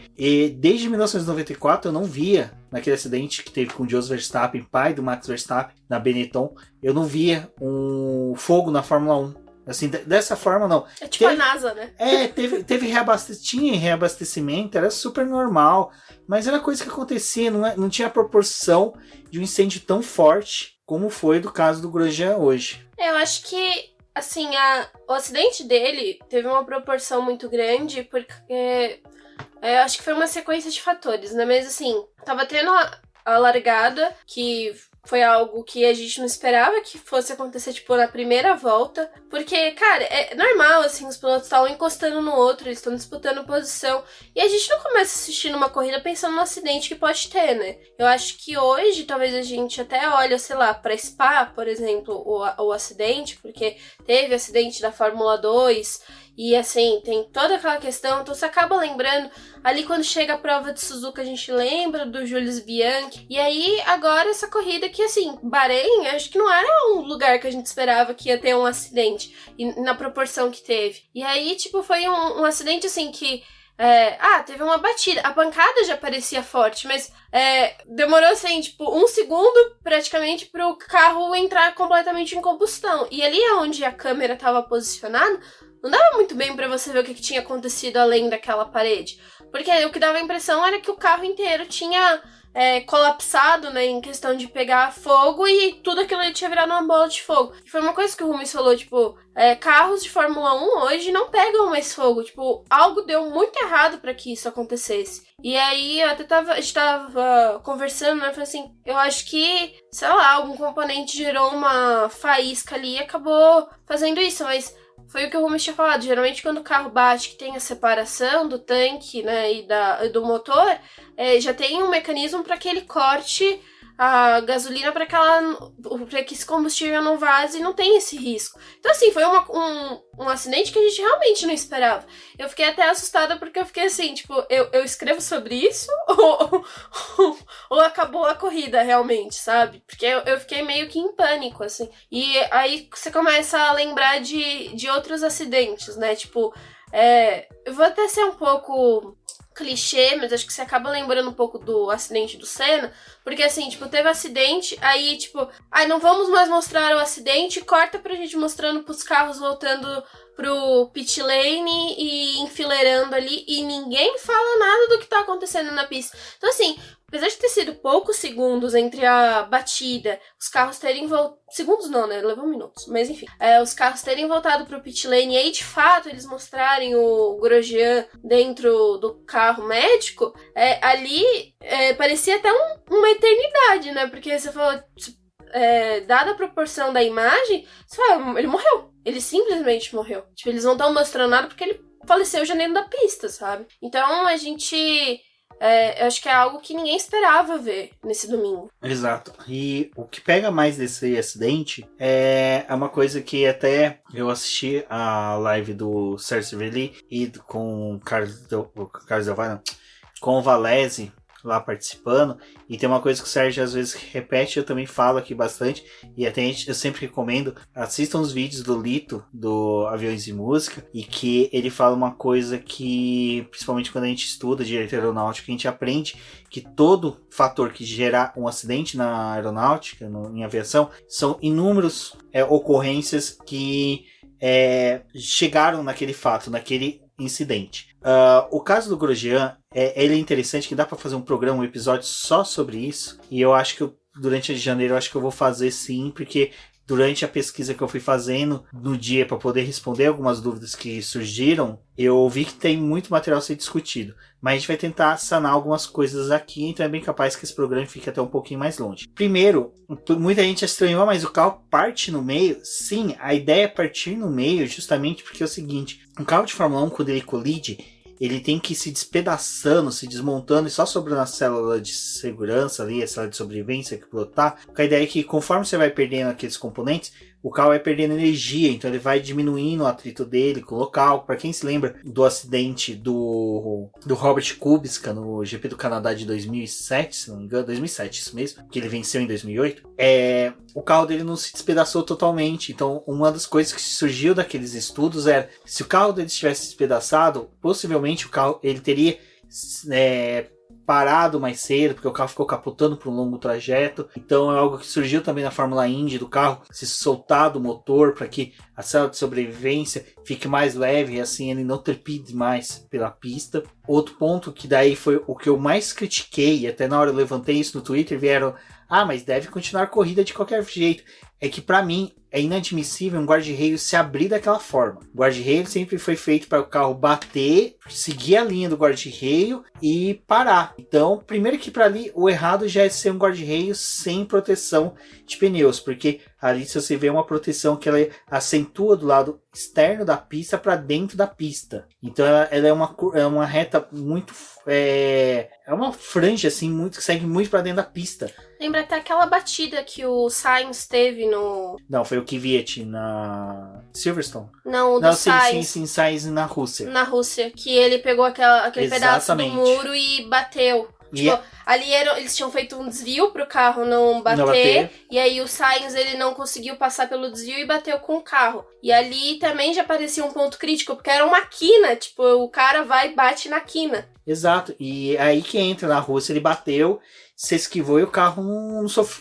Speaker 1: desde 1994 eu não via, naquele acidente que teve com o Jos Verstappen, pai do Max Verstappen, na Benetton, eu não via um fogo na Fórmula 1. Assim, dessa forma não.
Speaker 2: É tipo a NASA, né?
Speaker 1: Teve reabastecimento, era super normal, mas era coisa que acontecia, não tinha a proporção de um incêndio tão forte como foi do caso do Grosjean hoje.
Speaker 2: Eu acho que, assim, o acidente dele teve uma proporção muito grande, porque eu acho que foi uma sequência de fatores, né? Mas, assim, tava tendo a largada, que foi algo que a gente não esperava que fosse acontecer, tipo, na primeira volta. Porque, cara, é normal, assim, os pilotos estavam encostando no outro, eles estão disputando posição. E a gente não começa assistindo uma corrida pensando no acidente que pode ter, né? Eu acho que hoje, talvez a gente até olha, sei lá, pra Spa, por exemplo, o acidente, porque teve acidente da Fórmula 2... E assim, tem toda aquela questão, então você acaba lembrando, ali quando chega a prova de Suzuka, a gente lembra do Jules Bianchi. E aí, agora essa corrida que, assim, Bahrein, acho que não era um lugar que a gente esperava que ia ter um acidente, e na proporção que teve. E aí, tipo, foi um acidente, assim, que... teve uma batida. A pancada já parecia forte, mas demorou, assim, tipo, 1 segundo praticamente pro carro entrar completamente em combustão. E ali onde a câmera tava posicionada, não dava muito bem pra você ver o que tinha acontecido além daquela parede. Porque o que dava a impressão era que o carro inteiro tinha colapsado, né, em questão de pegar fogo, e tudo aquilo ali tinha virado uma bola de fogo. E foi uma coisa que o Rubens falou, tipo, carros de Fórmula 1 hoje não pegam mais fogo. Tipo, algo deu muito errado pra que isso acontecesse. E aí, a gente tava conversando, né, falei assim, eu acho que, sei lá, algum componente gerou uma faísca ali e acabou fazendo isso, mas... Foi o que o Rubens tinha falado, geralmente quando o carro bate, que tem a separação do tanque, né, e do motor, já tem um mecanismo para que ele corte a gasolina para que esse combustível não vaze e não tenha esse risco. Então, assim, foi um acidente que a gente realmente não esperava. Eu fiquei até assustada porque eu fiquei assim, tipo, eu escrevo sobre isso ou acabou a corrida realmente, sabe? Porque eu fiquei meio que em pânico, assim. E aí você começa a lembrar de outros acidentes, né? Tipo, eu vou até ser um pouco... clichê, mas acho que você acaba lembrando um pouco do acidente do Senna, porque assim, tipo, teve acidente, aí tipo, não vamos mais mostrar o acidente, corta pra gente mostrando pros carros voltando pro pit lane e enfileirando ali, e ninguém fala nada do que tá acontecendo na pista. Então assim, apesar de ter sido poucos segundos entre a batida, os carros terem voltado... Segundos não, né? Levou minutos. Mas enfim. Os carros terem voltado pro pit lane e aí, de fato, eles mostrarem o Grosjean dentro do carro médico, ali parecia até uma eternidade, né? Porque você falou... dada a proporção da imagem, você fala, ele morreu. Ele simplesmente morreu. Tipo, eles não estão mostrando nada porque ele faleceu já dentro da pista, sabe? Então, a gente... eu acho que é algo que ninguém esperava ver nesse domingo.
Speaker 1: Exato. E o que pega mais desse acidente é uma coisa que até eu assisti a live do Sérgio Cervelli e com o Carlos Del Valle, com o Valese lá participando, e tem uma coisa que o Sérgio às vezes repete, eu também falo aqui bastante, e até eu sempre recomendo, assistam os vídeos do Lito, do Aviões e Música, e que ele fala uma coisa que, principalmente quando a gente estuda direito aeronáutico, a gente aprende que todo fator que gera um acidente na aeronáutica, em aviação, são inúmeras ocorrências que chegaram naquele fato, naquele incidente. O caso do Grosjean, ele é interessante, que dá para fazer um programa, um episódio só sobre isso, e eu acho que durante janeiro eu acho que eu vou fazer sim, porque durante a pesquisa que eu fui fazendo no dia para poder responder algumas dúvidas que surgiram, eu vi que tem muito material a ser discutido, mas a gente vai tentar sanar algumas coisas aqui, então é bem capaz que esse programa fique até um pouquinho mais longe. Primeiro, muita gente estranhou, mas o carro parte no meio? Sim, a ideia é partir no meio justamente porque é o seguinte, um carro de Fórmula 1, quando ele colide, ele tem que ir se despedaçando, se desmontando e só sobrando a célula de segurança ali, a célula de sobrevivência que pilotar. A ideia é que conforme você vai perdendo aqueles componentes, o carro vai perdendo energia, então ele vai diminuindo o atrito dele com o local. Para quem se lembra do acidente do Robert Kubica no GP do Canadá de 2007, se não me engano, 2007, isso mesmo, que ele venceu em 2008, o carro dele não se despedaçou totalmente. Então uma das coisas que surgiu daqueles estudos era, se o carro dele tivesse despedaçado, possivelmente o carro ele teria parado mais cedo, porque o carro ficou capotando por um longo trajeto. Então é algo que surgiu também na Fórmula Indy, do carro se soltar do motor para que a célula de sobrevivência fique mais leve e assim ele não trepide mais pela pista. Outro ponto que daí foi o que eu mais critiquei, e até na hora eu levantei isso no Twitter, vieram: mas deve continuar a corrida de qualquer jeito. É que para mim é inadmissível um guarda-reio se abrir daquela forma. O guarda-reio sempre foi feito para o carro bater, seguir a linha do guarda-reio e parar. Então, primeiro que para ali, o errado já é ser um guarda-reio sem proteção de pneus, porque ali se você vê uma proteção que ela acentua do lado externo da pista para dentro da pista. Então ela é uma reta muito... É uma franja assim, muito, que segue muito para dentro da pista.
Speaker 2: Lembra até aquela batida que o Sainz teve no...
Speaker 1: Não, foi o Kvyat na Silverstone.
Speaker 2: Não, o do Sainz.
Speaker 1: Sim, Sainz na Rússia.
Speaker 2: Na Rússia, que ele pegou aquele pedaço do muro e bateu. Tipo, ali eles tinham feito um desvio pro carro não bater, e aí o Sainz ele não conseguiu passar pelo desvio e bateu com o carro. E ali também já parecia um ponto crítico, porque era uma quina, tipo, o cara vai e bate na quina.
Speaker 1: Exato, e aí que entra na Rússia, ele bateu, se esquivou e o carro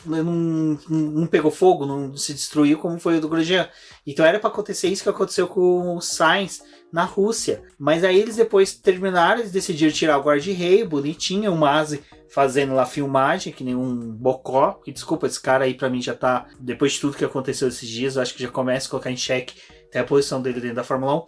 Speaker 1: não pegou fogo, não se destruiu como foi o do Grosjean. Então era para acontecer isso que aconteceu com o Sainz na Rússia. Mas aí eles depois terminaram, eles decidiram tirar o guarda-reio, bonitinho, o Masi fazendo lá filmagem, que nem um bocó. E desculpa, esse cara aí pra mim já tá, depois de tudo que aconteceu esses dias, eu acho que já começa a colocar em xeque até a posição dele dentro da Fórmula 1.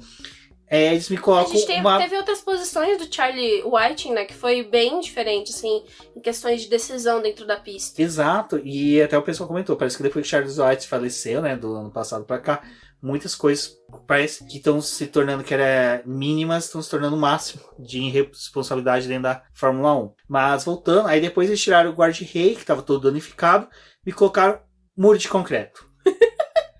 Speaker 1: Eles me colocam
Speaker 2: a gente teve outras posições do Charlie Whiting, né, que foi bem diferente, assim, em questões de decisão dentro da pista.
Speaker 1: Exato, e até o pessoal comentou, parece que depois que Charles Whiting faleceu, né, do ano passado pra cá, muitas coisas parece que estão se tornando, que era mínimas, estão se tornando o máximo de responsabilidade dentro da Fórmula 1. Mas voltando, aí depois eles tiraram o guarda-reio, que estava todo danificado, e colocaram muro de concreto.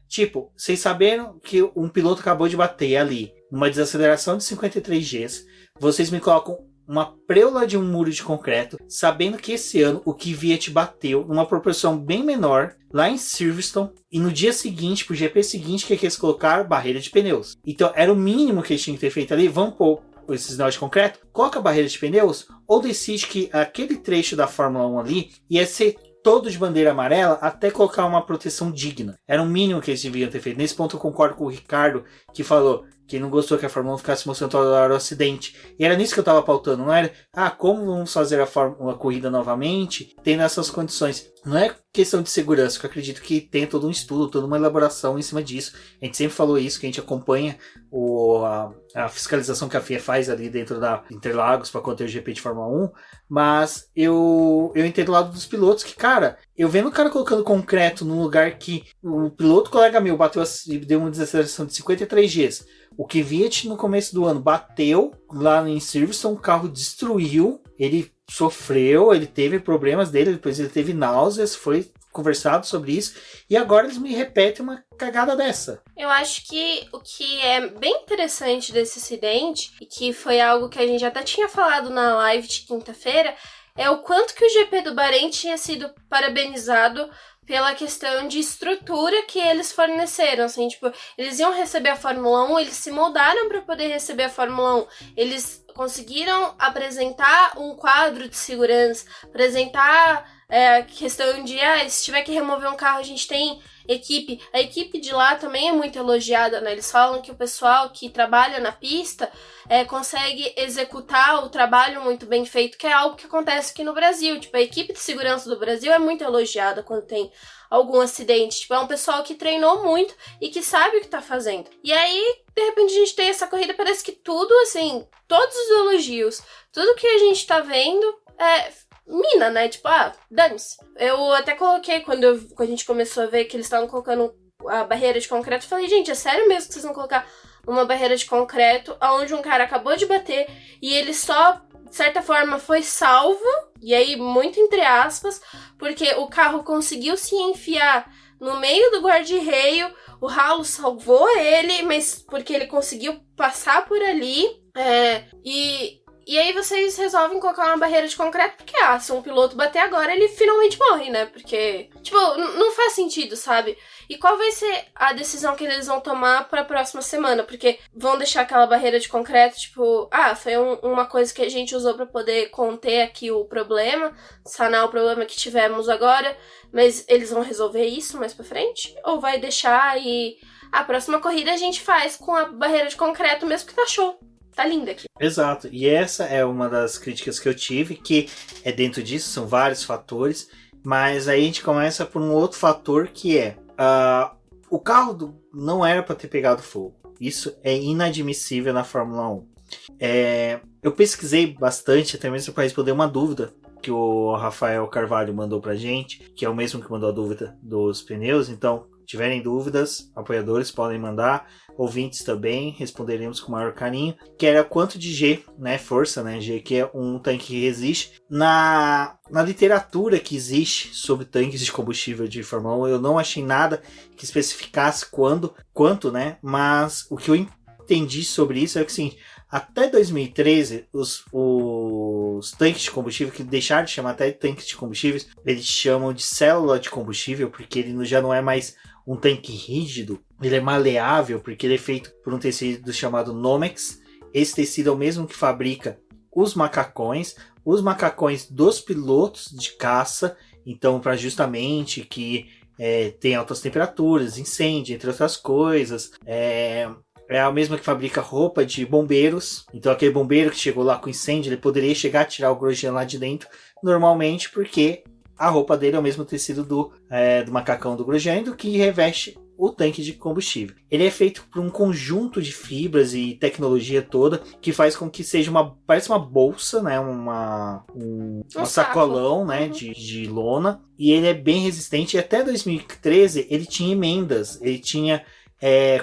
Speaker 1: Tipo, vocês saberam que um piloto acabou de bater ali, numa desaceleração de 53 Gs, vocês me colocam uma preula de um muro de concreto, sabendo que esse ano o Kvyat bateu numa proporção bem menor lá em Silverstone, e no dia seguinte, pro GP seguinte, que eles colocaram barreira de pneus. Então era o mínimo que eles tinham que ter feito ali. Vamos pôr esse sinal de concreto, coloca a barreira de pneus, ou decide que aquele trecho da Fórmula 1 ali ia ser todo de bandeira amarela até colocar uma proteção digna. Era o mínimo que eles deviam ter feito. Nesse ponto eu concordo com o Ricardo, que falou que não gostou que a Fórmula 1 ficasse mostrando toda hora o acidente. E era nisso que eu estava pautando, não era, como vamos fazer a corrida novamente, tendo essas condições. Não é questão de segurança, que eu acredito que tem todo um estudo, toda uma elaboração em cima disso. A gente sempre falou isso, que a gente acompanha a fiscalização que a FIA faz ali dentro da Interlagos para conter o GP de Fórmula 1, mas eu entendo o lado dos pilotos, que, cara, eu vendo o cara colocando concreto num lugar que o piloto colega meu bateu e deu uma desaceleração de 53 Gs, o Kvyat no começo do ano bateu lá em Silverstone, o carro destruiu, ele sofreu, ele teve problemas dele, depois ele teve náuseas, foi conversado sobre isso, e agora eles me repetem uma cagada dessa.
Speaker 2: Eu acho que o que é bem interessante desse acidente, e que foi algo que a gente até tinha falado na live de quinta-feira, é o quanto que o GP do Bahrein tinha sido parabenizado pela questão de estrutura que eles forneceram, assim, tipo, eles iam receber a Fórmula 1, eles se moldaram para poder receber a Fórmula 1, eles conseguiram apresentar um quadro de segurança, apresentar a questão de, se tiver que remover um carro, a gente tem equipe. A equipe de lá também é muito elogiada, né? Eles falam que o pessoal que trabalha na pista consegue executar o trabalho muito bem feito, que é algo que acontece aqui no Brasil. Tipo, a equipe de segurança do Brasil é muito elogiada quando tem algum acidente. Tipo, é um pessoal que treinou muito e que sabe o que tá fazendo. E aí, de repente, a gente tem essa corrida, parece que tudo, assim, todos os elogios, tudo que a gente tá vendo mina, né? Tipo, dane-se. Eu até coloquei, quando a gente começou a ver que eles estavam colocando a barreira de concreto, eu falei, gente, é sério mesmo que vocês vão colocar uma barreira de concreto onde um cara acabou de bater e ele só, de certa forma, foi salvo, e aí, muito entre aspas, porque o carro conseguiu se enfiar no meio do guarda-reio, o ralo salvou ele, mas porque ele conseguiu passar por ali, E aí vocês resolvem colocar uma barreira de concreto porque, se um piloto bater agora, ele finalmente morre, né? Porque, tipo, não faz sentido, sabe? E qual vai ser a decisão que eles vão tomar pra próxima semana? Porque vão deixar aquela barreira de concreto, tipo, foi uma coisa que a gente usou pra poder conter aqui o problema, sanar o problema que tivemos agora, mas eles vão resolver isso mais pra frente? Ou vai deixar e a próxima corrida a gente faz com a barreira de concreto mesmo, que tá show? Tá linda aqui.
Speaker 1: Exato, e essa é uma das críticas que eu tive, que é dentro disso, são vários fatores, mas aí a gente começa por um outro fator que é, o carro não era para ter pegado fogo. Isso é inadmissível na Fórmula 1. Eu pesquisei bastante, até mesmo para responder uma dúvida que o Rafael Carvalho mandou pra gente, que é o mesmo que mandou a dúvida dos pneus, então, tiverem dúvidas, apoiadores podem mandar, ouvintes também, responderemos com o maior carinho, que era quanto de G, né, força, né, G, que é um tanque que resiste. Na literatura que existe sobre tanques de combustível de Fórmula 1, eu não achei nada que especificasse quanto, né, mas o que eu entendi sobre isso é que, assim, até 2013, os tanques de combustível, que deixaram de chamar até tanques de combustíveis, eles chamam de célula de combustível, porque ele já não é mais um tanque rígido, ele é maleável, porque ele é feito por um tecido chamado Nomex. Esse tecido é o mesmo que fabrica os macacões dos pilotos de caça, então para justamente que tem altas temperaturas, incêndio, entre outras coisas. É a mesma que fabrica roupa de bombeiros. Então aquele bombeiro que chegou lá com incêndio, ele poderia chegar a tirar o Grosjean lá de dentro normalmente, porque a roupa dele é o mesmo tecido do macacão do Grosjean, do que reveste o tanque de combustível. Ele é feito por um conjunto de fibras e tecnologia toda que faz com que seja parece uma bolsa, né, um sacolão, né, de lona, e ele é bem resistente. E até 2013 ele tinha emendas, ele tinha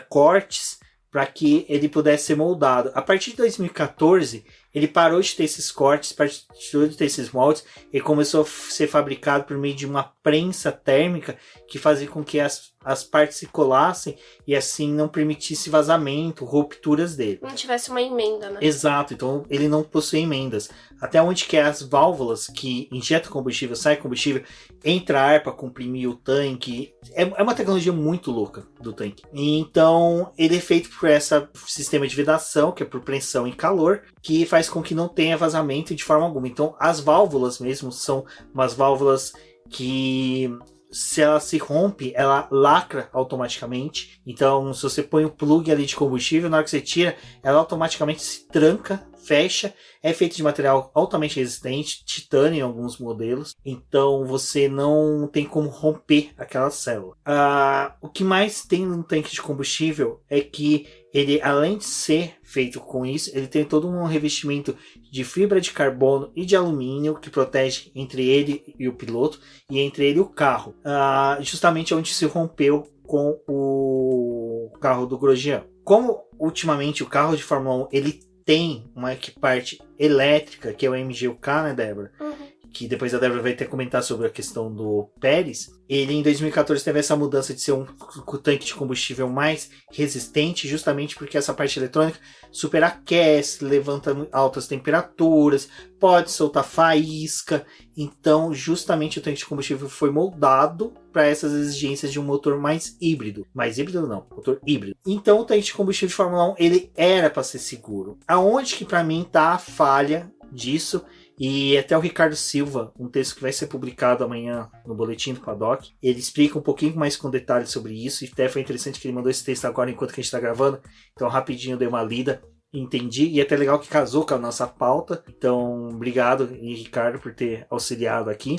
Speaker 1: cortes para que ele pudesse ser moldado. A partir de 2014, ele parou de ter esses cortes, parou de ter esses moldes, e começou a ser fabricado por meio de uma prensa térmica que fazia com que as partes se colassem e assim não permitisse vazamento, rupturas dele.
Speaker 2: Não tivesse uma emenda, né?
Speaker 1: Exato, então ele não possui emendas. Até onde que as válvulas que injetam combustível, sai combustível, entra ar para comprimir o tanque. É uma tecnologia muito louca do tanque. Então ele é feito por esse sistema de vedação, que é por pressão e calor, que faz com que não tenha vazamento de forma alguma. Então as válvulas mesmo são umas válvulas que, se ela se rompe, ela lacra automaticamente. Então, se você põe um plug ali de combustível, na hora que você tira, ela automaticamente se tranca, fecha. É feito de material altamente resistente, titânio em alguns modelos. Então, você não tem como romper aquela célula. O que mais tem no tanque de combustível é que ele, além de ser feito com isso, ele tem todo um revestimento de fibra de carbono e de alumínio que protege entre ele e o piloto e entre ele e o carro. Justamente onde se rompeu com o carro do Grosjean. Como ultimamente o carro de Fórmula 1 ele tem uma parte elétrica, que é o MGUK, né, Débora? Que depois a Débora vai até comentar sobre a questão do Pérez, ele em 2014 teve essa mudança de ser um tanque de combustível mais resistente, justamente porque essa parte eletrônica superaquece, levanta altas temperaturas, pode soltar faísca, então justamente o tanque de combustível foi moldado para essas exigências de um motor mais híbrido. Mais híbrido não, motor híbrido. Então o tanque de combustível de Fórmula 1, ele era para ser seguro. Aonde que para mim tá a falha disso? E até o Ricardo Silva, um texto que vai ser publicado amanhã no Boletim do Paddock, ele explica um pouquinho mais com detalhes sobre isso, e até foi interessante que ele mandou esse texto agora enquanto que a gente está gravando, então rapidinho eu dei uma lida, entendi, e até legal que casou com a nossa pauta, então obrigado Ricardo por ter auxiliado aqui.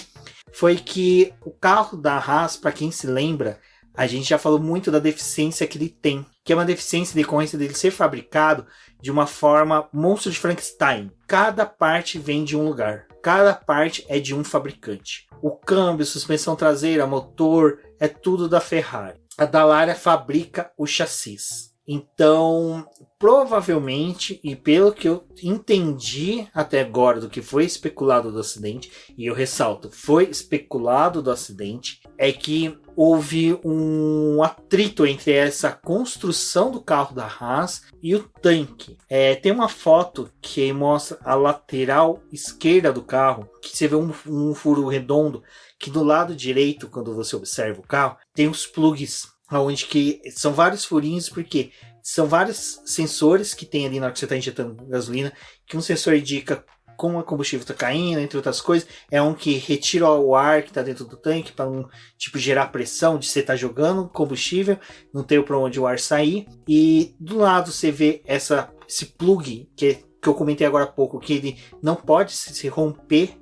Speaker 1: Foi que o carro da Haas, para quem se lembra, a gente já falou muito da deficiência que ele tem, que é uma deficiência decorrência dele ser fabricado de uma forma monstro de Frankenstein. Cada parte vem de um lugar. Cada parte é de um fabricante. O câmbio, suspensão traseira, motor, é tudo da Ferrari. A Dallara fabrica o chassis. Então, provavelmente, e pelo que eu entendi até agora do que foi especulado do acidente, e eu ressalto, foi especulado do acidente, é que houve um atrito entre essa construção do carro da Haas e o tanque. Tem uma foto que mostra a lateral esquerda do carro, que você vê um furo redondo, que do lado direito, quando você observa o carro, tem os plugs, onde que são vários furinhos, porque são vários sensores que tem ali na hora que você está injetando gasolina, que um sensor indica como o combustível está caindo, entre outras coisas. É um que retira o ar que está dentro do tanque para não gerar pressão de você estar jogando combustível, não ter para onde o ar sair. E do lado você vê esse plug que eu comentei agora há pouco, que ele não pode se romper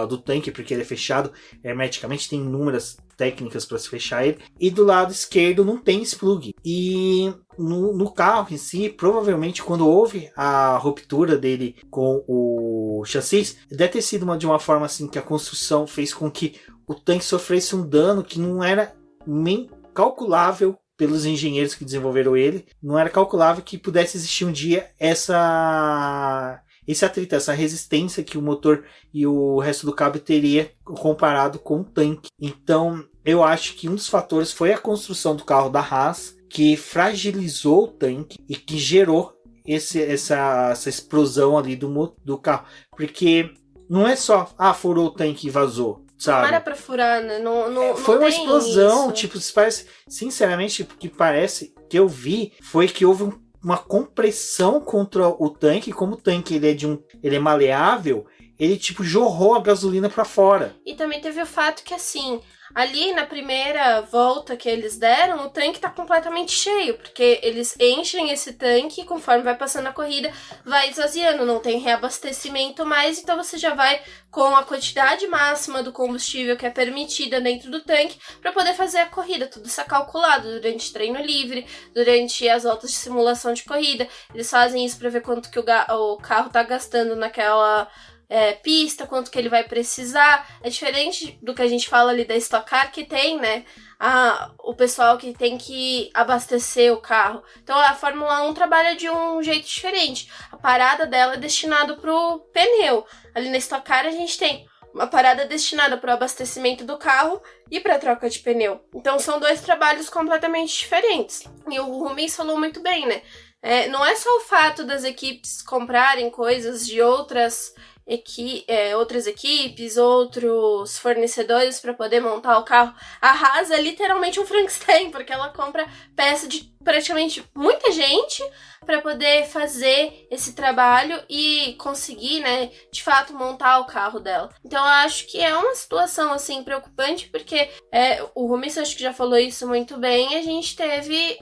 Speaker 1: do tanque porque ele é fechado hermeticamente, tem inúmeras técnicas para se fechar ele, e do lado esquerdo não tem esse plug. E no carro em si, provavelmente quando houve a ruptura dele com o chassi, deve ter sido de uma forma assim que a construção fez com que o tanque sofresse um dano que não era nem calculável pelos engenheiros que desenvolveram ele, não era calculável que pudesse existir um dia esse atrito, essa resistência que o motor e o resto do cabo teria comparado com o tanque. Então, eu acho que um dos fatores foi a construção do carro da Haas, que fragilizou o tanque e que gerou essa explosão ali do carro. Porque não é só, furou o tanque e vazou. Sabe?
Speaker 2: Não era pra furar, né?
Speaker 1: Foi uma explosão,
Speaker 2: isso.
Speaker 1: parece, sinceramente, o que parece que eu vi foi que houve uma compressão contra o tanque, como o tanque ele é maleável, ele jorrou a gasolina para fora.
Speaker 2: E também teve o fato que assim, ali na primeira volta que eles deram, o tanque tá completamente cheio, porque eles enchem esse tanque e conforme vai passando a corrida, vai esvaziando, não tem reabastecimento mais, então você já vai com a quantidade máxima do combustível que é permitida dentro do tanque para poder fazer a corrida, tudo isso é calculado durante treino livre, durante as voltas de simulação de corrida, eles fazem isso para ver quanto que o carro tá gastando naquela pista, quanto que ele vai precisar. É diferente do que a gente fala ali da Stock Car, que tem, né, o pessoal que tem que abastecer o carro. Então a Fórmula 1 trabalha de um jeito diferente. A parada dela é destinada pro pneu. Ali na Stock Car a gente tem uma parada destinada para o abastecimento do carro e para a troca de pneu. Então são dois trabalhos completamente diferentes. E o Rubens falou muito bem, né? Não é só o fato das equipes comprarem coisas de outras equipes, outros fornecedores para poder montar o carro. A Haas é literalmente um Frankenstein, porque ela compra peça de praticamente muita gente para poder fazer esse trabalho e conseguir, né, de fato montar o carro dela. Então eu acho que é uma situação assim preocupante, porque o Rubens acho que já falou isso muito bem, a gente teve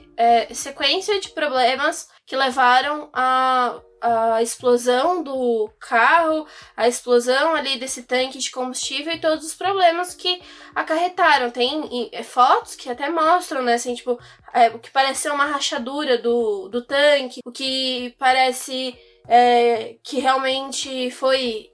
Speaker 2: sequência de problemas que levaram a explosão do carro, a explosão ali desse tanque de combustível e todos os problemas que acarretaram. Tem fotos que até mostram, né, assim, o que parece ser uma rachadura do tanque, o que parece que realmente foi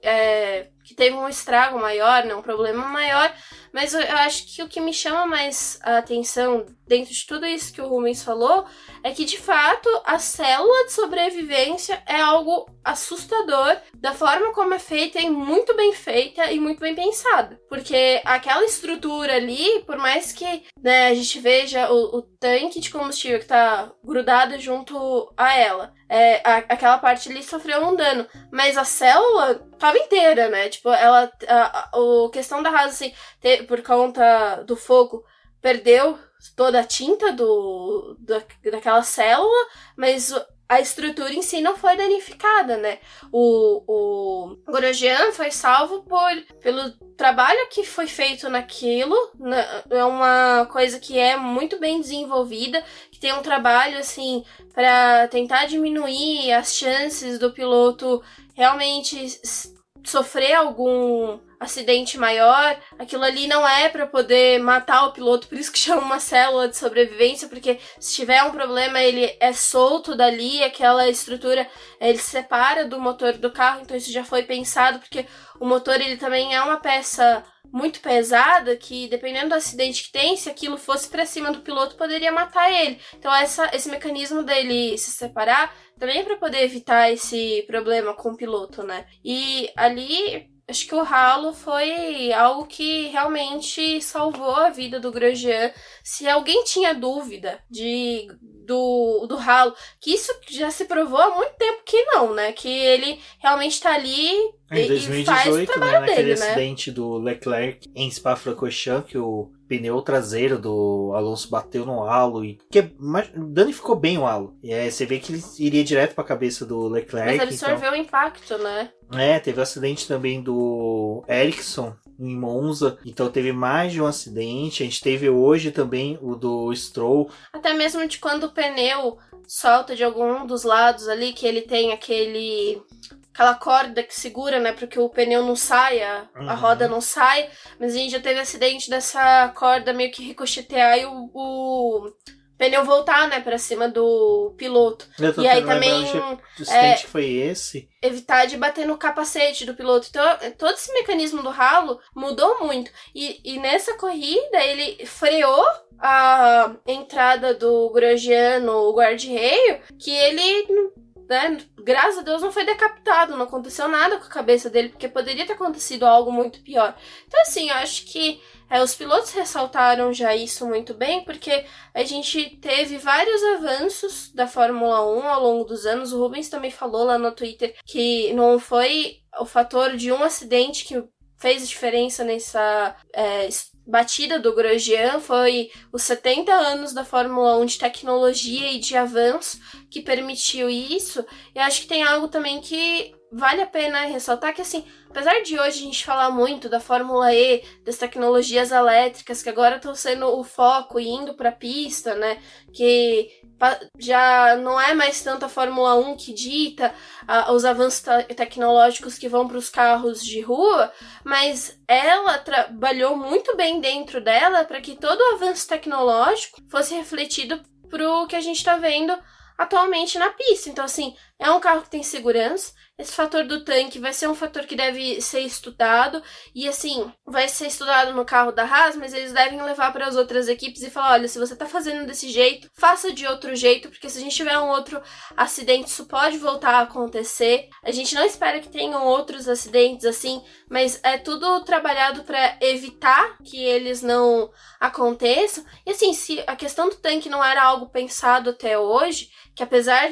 Speaker 2: que teve um estrago maior, né, um problema maior, Mas eu acho que o que me chama mais a atenção dentro de tudo isso que o Rubens falou é que, de fato, a célula de sobrevivência é algo assustador da forma como é feita e muito bem feita e muito bem pensada. Porque aquela estrutura ali, por mais que, né, a gente veja o tanque de combustível que tá grudado junto a ela, aquela parte ali sofreu um dano, mas a célula tava inteira, né? Tipo, ela, a questão da Haas, assim, por conta do fogo, perdeu toda a tinta daquela célula, mas a estrutura em si não foi danificada, né? O Grosjean foi salvo pelo trabalho que foi feito naquilo, né? É uma coisa que é muito bem desenvolvida, que tem um trabalho, assim, para tentar diminuir as chances do piloto realmente sofrer algum acidente maior. Aquilo ali não é para poder matar o piloto, por isso que chama uma célula de sobrevivência, porque se tiver um problema ele é solto dali, aquela estrutura ele se separa do motor do carro, então isso já foi pensado, porque o motor ele também é uma peça muito pesada que, dependendo do acidente que tem, se aquilo fosse para cima do piloto, poderia matar ele. Então esse mecanismo dele se separar também é para poder evitar esse problema com o piloto, né? E ali, acho que o ralo foi algo que realmente salvou a vida do Grosjean. Se alguém tinha dúvida do ralo, que isso já se provou há muito tempo que não, né? Que ele realmente tá ali
Speaker 1: em 2018, e faz o trabalho
Speaker 2: dele,
Speaker 1: naquele
Speaker 2: né?
Speaker 1: acidente do Leclerc em Spa-Francorchamps, que o pneu traseiro do Alonso bateu no halo e danificou bem o halo. E aí você vê que ele iria direto pra cabeça do Leclerc.
Speaker 2: Mas absorveu o impacto, né?
Speaker 1: Teve o acidente também do Ericsson em Monza, então teve mais de um acidente. A gente teve hoje também o do Stroll.
Speaker 2: Até mesmo de quando o pneu solta de algum dos lados ali, que ele tem aquela corda que segura, né, para que o pneu não saia, a roda não saia, mas a gente já teve acidente dessa corda meio que ricochetear e o pneu voltar, né, pra cima do piloto. E aí também
Speaker 1: o acidente que foi esse.
Speaker 2: Evitar de bater no capacete do piloto. Então, todo esse mecanismo do ralo mudou muito. E nessa corrida, ele freou a entrada do Grosjean no guarda-reio, que ele, né, graças a Deus não foi decapitado, não aconteceu nada com a cabeça dele, porque poderia ter acontecido algo muito pior. Então, assim, eu acho que os pilotos ressaltaram já isso muito bem, porque a gente teve vários avanços da Fórmula 1 ao longo dos anos. O Rubens também falou lá no Twitter que não foi o fator de um acidente que fez diferença nessa batida do Grosjean, foi os 70 anos da Fórmula 1 de tecnologia e de avanço que permitiu isso. E acho que tem algo também que vale a pena ressaltar, que assim, apesar de hoje a gente falar muito da Fórmula E, das tecnologias elétricas que agora estão sendo o foco e indo para a pista, né, que já não é mais tanto a Fórmula 1 que dita os avanços tecnológicos que vão para os carros de rua, mas ela trabalhou muito bem dentro dela para que todo o avanço tecnológico fosse refletido pro que a gente está vendo atualmente na pista. Então, assim, é um carro que tem segurança. Esse fator do tanque vai ser um fator que deve ser estudado. E, assim, vai ser estudado no carro da Haas, mas eles devem levar para as outras equipes e falar, olha, se você tá fazendo desse jeito, faça de outro jeito, porque se a gente tiver um outro acidente, isso pode voltar a acontecer. A gente não espera que tenham outros acidentes assim, mas é tudo trabalhado para evitar que eles não aconteçam. E, assim, se a questão do tanque não era algo pensado até hoje, que apesar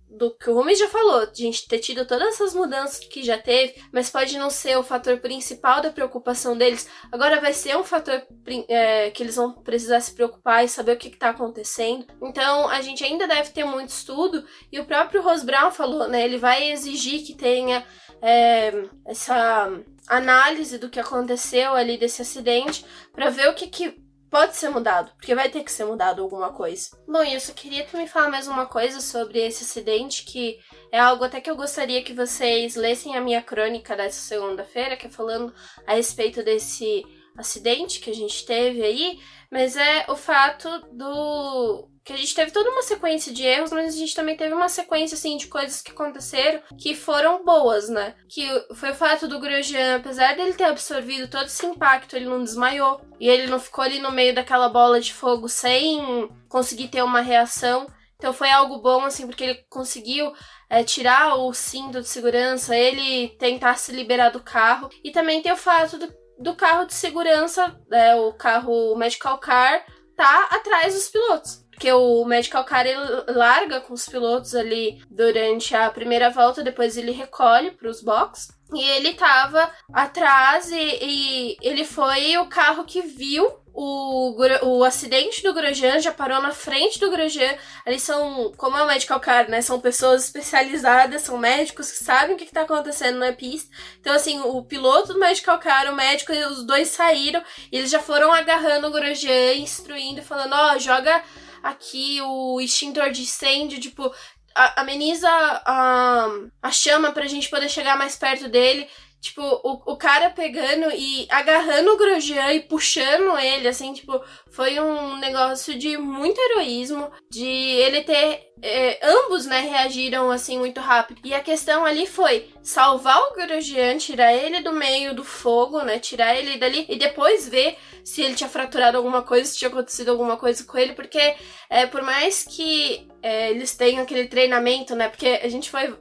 Speaker 2: do que o Rubens já falou, de a gente ter tido todas essas mudanças que já teve, mas pode não ser o fator principal da preocupação deles, agora vai ser um fator que eles vão precisar se preocupar e saber o que está acontecendo. Então, a gente ainda deve ter muito estudo, e o próprio Ross Brawn falou, né, ele vai exigir que tenha essa análise do que aconteceu ali desse acidente, para ver o que pode ser mudado, porque vai ter que ser mudado alguma coisa. Bom, e eu só queria também falar mais uma coisa sobre esse acidente, que é algo até que eu gostaria que vocês lessem a minha crônica dessa segunda-feira, que é falando a respeito desse acidente que a gente teve aí, mas é o fato que a gente teve toda uma sequência de erros, mas a gente também teve uma sequência, assim, de coisas que aconteceram que foram boas, né? Que foi o fato do Grosjean, apesar dele ter absorvido todo esse impacto, ele não desmaiou. E ele não ficou ali no meio daquela bola de fogo sem conseguir ter uma reação. Então foi algo bom, assim, porque ele conseguiu tirar o cinto de segurança, ele tentar se liberar do carro. E também tem o fato do carro de segurança, o carro Medical Car, tá atrás dos pilotos. Porque o Medical Car ele larga com os pilotos ali durante a primeira volta, depois ele recolhe para os boxes. E ele tava atrás e ele foi o carro que viu o acidente do Grosjean, já parou na frente do Grosjean. Eles são, como é o Medical Car, né? São pessoas especializadas, são médicos que sabem o que tá acontecendo na pista. Então, assim, o piloto do Medical Car, o médico, os dois saíram e eles já foram agarrando o Grosjean, instruindo, falando, joga aqui o extintor de incêndio, tipo, ameniza a chama pra gente poder chegar mais perto dele. Tipo, o cara pegando e agarrando o Grosjean e puxando ele, assim, tipo, foi um negócio de muito heroísmo, de ele ter... ambos, né, reagiram, assim, muito rápido. E a questão ali foi salvar o Grosjean, tirar ele do meio do fogo, né, tirar ele dali e depois ver se ele tinha fraturado alguma coisa, se tinha acontecido alguma coisa com ele, porque por mais que eles tenham aquele treinamento, né, porque a gente foi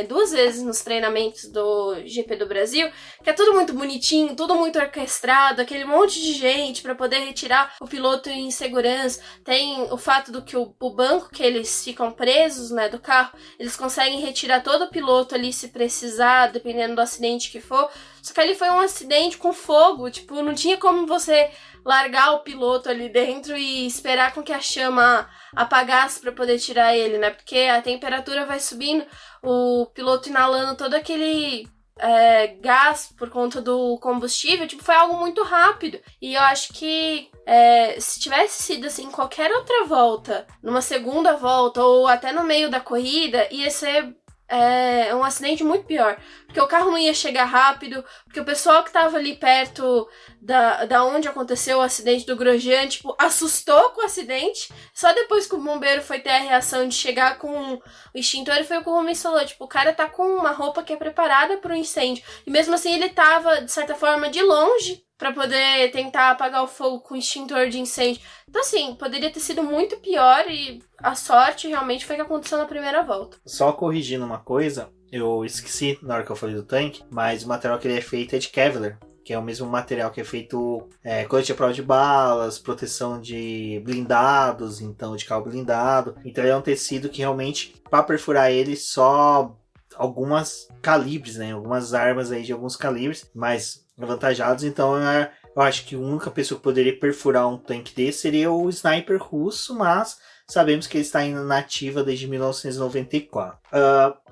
Speaker 2: 2 vezes nos treinamentos do GP do Brasil, que é tudo muito bonitinho, tudo muito orquestrado, aquele monte de gente pra poder retirar o piloto em segurança. Tem o fato do que o banco que eles ficam presos, né, do carro, eles conseguem retirar todo o piloto ali se precisar, dependendo do acidente que for. Só que ali foi um acidente com fogo, tipo, não tinha como você largar o piloto ali dentro e esperar com que a chama apagasse para poder tirar ele, né? Porque a temperatura vai subindo, o piloto inalando todo aquele gás por conta do combustível, tipo, foi algo muito rápido. E eu acho que se tivesse sido assim, qualquer outra volta, numa segunda volta ou até no meio da corrida, ia ser um acidente muito pior, porque o carro não ia chegar rápido, porque o pessoal que tava ali perto da onde aconteceu o acidente do Grosjean, tipo, assustou com o acidente, só depois que o bombeiro foi ter a reação de chegar com o extintor, e foi o que o Rubens falou, tipo, o cara tá com uma roupa que é preparada pro incêndio, e mesmo assim ele tava, de certa forma, de longe, pra poder tentar apagar o fogo com extintor de incêndio. Então, assim, poderia ter sido muito pior e a sorte realmente foi o que aconteceu na primeira volta.
Speaker 1: Só corrigindo uma coisa, eu esqueci na hora que eu falei do tanque, mas o material que ele é feito é de Kevlar, que é o mesmo material que é feito colete à prova de balas, proteção de blindados, então de carro blindado. Então ele é um tecido que realmente, para perfurar ele, só algumas calibres, né? Algumas armas aí de alguns calibres, mas avantajados. Então eu acho que a única pessoa que poderia perfurar um tanque desse seria o sniper russo, mas sabemos que ele está indo na ativa desde 1994.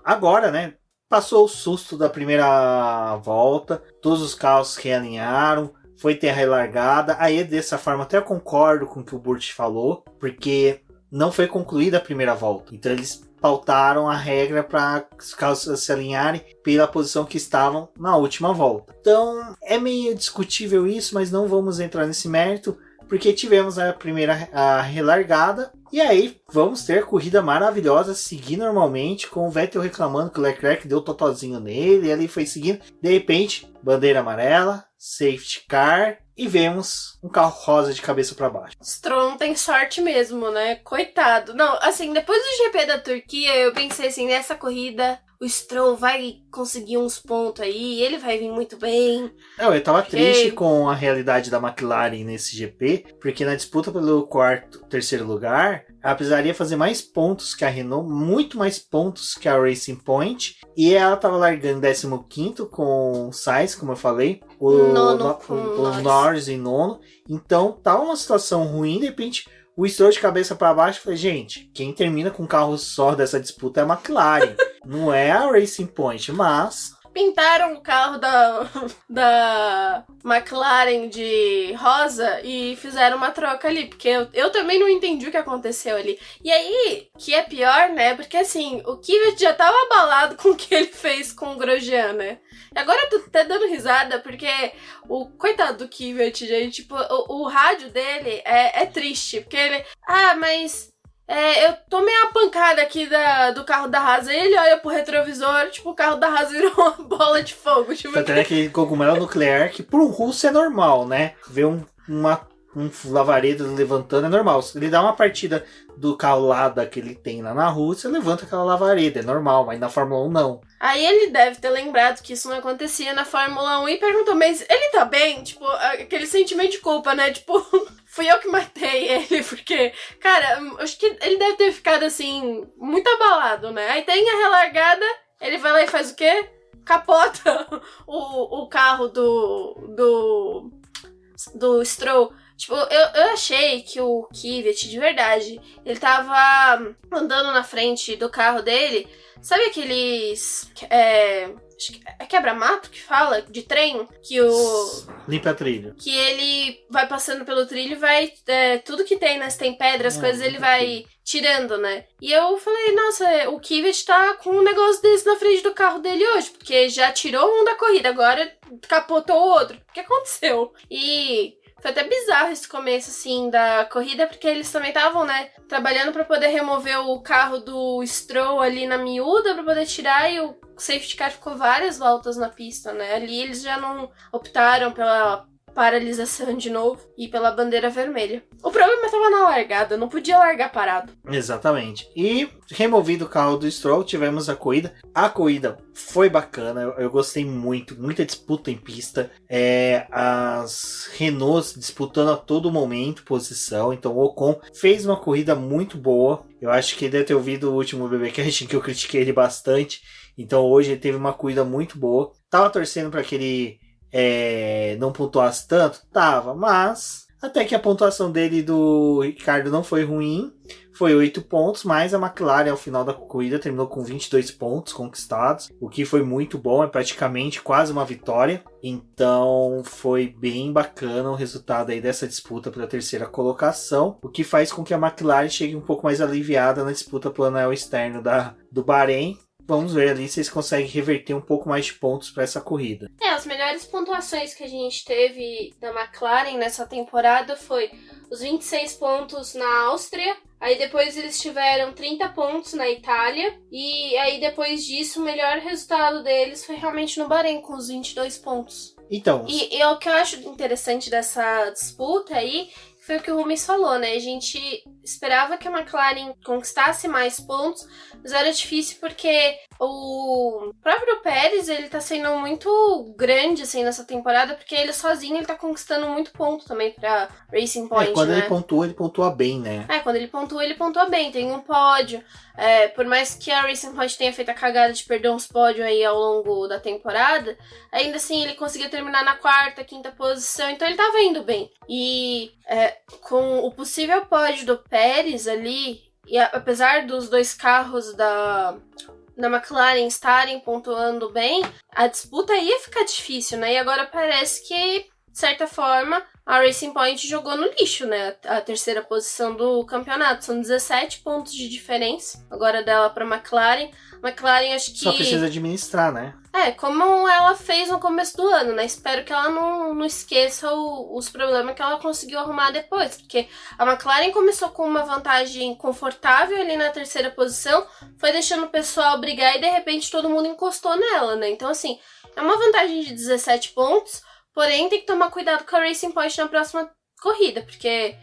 Speaker 1: Agora, né? Passou o susto da primeira volta, todos os carros realinharam, foi ter a relargada. Aí dessa forma até eu concordo com o que o Burt falou, porque não foi concluída a primeira volta. Então eles pautaram a regra para os carros se alinharem pela posição que estavam na última volta. Então é meio discutível isso, mas não vamos entrar nesse mérito, porque tivemos a primeira relargada, e aí vamos ter corrida maravilhosa, seguir normalmente, com o Vettel reclamando que o Leclerc deu totozinho nele, e ali foi seguindo, de repente, bandeira amarela, safety car, e vemos um carro rosa de cabeça para baixo.
Speaker 2: Stroll não tem sorte mesmo, né? Coitado. Não, assim, depois do GP da Turquia, eu pensei assim, nessa corrida o Stroll vai conseguir uns pontos aí, ele vai vir muito bem.
Speaker 1: Eu tava triste com a realidade da McLaren nesse GP, porque na disputa pelo terceiro lugar, ela precisaria fazer mais pontos que a Renault, muito mais pontos que a Racing Point, e ela tava largando em 15º com o Sainz, como eu falei, o Norris em nono, então tá uma situação ruim, de repente o Stroll de cabeça para baixo. Falei, gente, quem termina com carro só dessa disputa é a McLaren, não é a Racing Point, mas
Speaker 2: pintaram o carro da McLaren de rosa e fizeram uma troca ali, porque eu também não entendi o que aconteceu ali. E aí, que é pior, né, porque assim, o Kvyat já tava abalado com o que ele fez com o Grosjean, né? E agora eu tô até dando risada, porque o coitado do Kvyat, gente, tipo, o rádio dele é triste, porque ele... mas... eu tomei uma pancada aqui do carro da Haas, e ele olha pro retrovisor, tipo, o carro da Haas virou uma bola de fogo. Tipo,
Speaker 1: tá tendo aquele cogumelo nuclear que para um russo é normal, né? Ver um lavareda levantando é normal. Se ele dá uma partida do carro lá que ele tem lá na Rússia, levanta aquela lavareda, é normal, mas na Fórmula 1 não.
Speaker 2: Aí ele deve ter lembrado que isso não acontecia na Fórmula 1 e perguntou, mas ele tá bem? Tipo, aquele sentimento de culpa, né? Tipo, fui eu que matei ele, porque, cara, acho que ele deve ter ficado, assim, muito abalado, né? Aí tem a relargada, ele vai lá e faz o quê? Capota o carro do Stroll. Tipo, eu achei que o Kvyat, de verdade, ele tava andando na frente do carro dele. Sabe aqueles... acho que é quebra-mato que fala? De trem? Que o...
Speaker 1: Limpa trilho.
Speaker 2: Que ele vai passando pelo trilho e vai... tudo que tem, né? Se tem pedras, coisas, ele vai tirando, né? E eu falei, nossa, o Kvyat tá com um negócio desse na frente do carro dele hoje. Porque já tirou um da corrida, agora capotou o outro. O que aconteceu? E... foi até bizarro esse começo, assim, da corrida, porque eles também estavam, né, trabalhando pra poder remover o carro do Stroll ali na miúda, pra poder tirar, e o safety car ficou várias voltas na pista, né? Ali eles já não optaram pela paralisação de novo e pela bandeira vermelha. O problema estava na largada, não podia largar parado.
Speaker 1: Exatamente. E removido o carro do Stroll, tivemos a corrida. A corrida foi bacana, eu gostei muito, muita disputa em pista. As Renaults disputando a todo momento posição, então o Ocon fez uma corrida muito boa. Eu acho que ele deve ter ouvido o último BBcast em que eu critiquei ele bastante, então hoje ele teve uma corrida muito boa. Tava torcendo para que ele não pontuasse tanto? Tava, mas até que a pontuação dele e do Ricardo não foi ruim, foi 8 pontos, mas a McLaren ao final da corrida terminou com 22 pontos conquistados, o que foi muito bom, é praticamente quase uma vitória, então foi bem bacana o resultado aí dessa disputa pela terceira colocação, o que faz com que a McLaren chegue um pouco mais aliviada na disputa pelo anel externo do Bahrein. Vamos ver ali se eles conseguem reverter um pouco mais de pontos para essa corrida.
Speaker 2: As melhores pontuações que a gente teve da McLaren nessa temporada foi os 26 pontos na Áustria, aí depois eles tiveram 30 pontos na Itália, e aí depois disso o melhor resultado deles foi realmente no Bahrein, com os 22 pontos.
Speaker 1: Então,
Speaker 2: e o que eu acho interessante dessa disputa aí foi o que o Rubens falou, né? A gente esperava que a McLaren conquistasse mais pontos, mas era difícil porque o próprio Pérez, ele tá sendo muito grande, assim, nessa temporada, porque ele sozinho, ele tá conquistando muito ponto também pra Racing Point,
Speaker 1: quando
Speaker 2: né?
Speaker 1: ele pontua bem, né?
Speaker 2: Quando ele pontua bem, tem um pódio. Por mais que a Racing Point tenha feito a cagada de perder uns pódios aí ao longo da temporada, ainda assim ele conseguia terminar na quarta, quinta posição, então ele tava indo bem. E com o possível pódio do Pérez ali, e apesar dos dois carros da McLaren estarem pontuando bem, a disputa ia ficar difícil, né? E agora parece que, de certa forma, a Racing Point jogou no lixo, né? A terceira posição do campeonato. São 17 pontos de diferença agora dela para a McLaren. McLaren, acho que...
Speaker 1: só precisa administrar, né?
Speaker 2: Como ela fez no começo do ano, né? Espero que ela não esqueça os problemas que ela conseguiu arrumar depois. Porque a McLaren começou com uma vantagem confortável ali na terceira posição, foi deixando o pessoal brigar e de repente todo mundo encostou nela, né? Então, assim, é uma vantagem de 17 pontos, porém tem que tomar cuidado com a Racing Point na próxima corrida, porque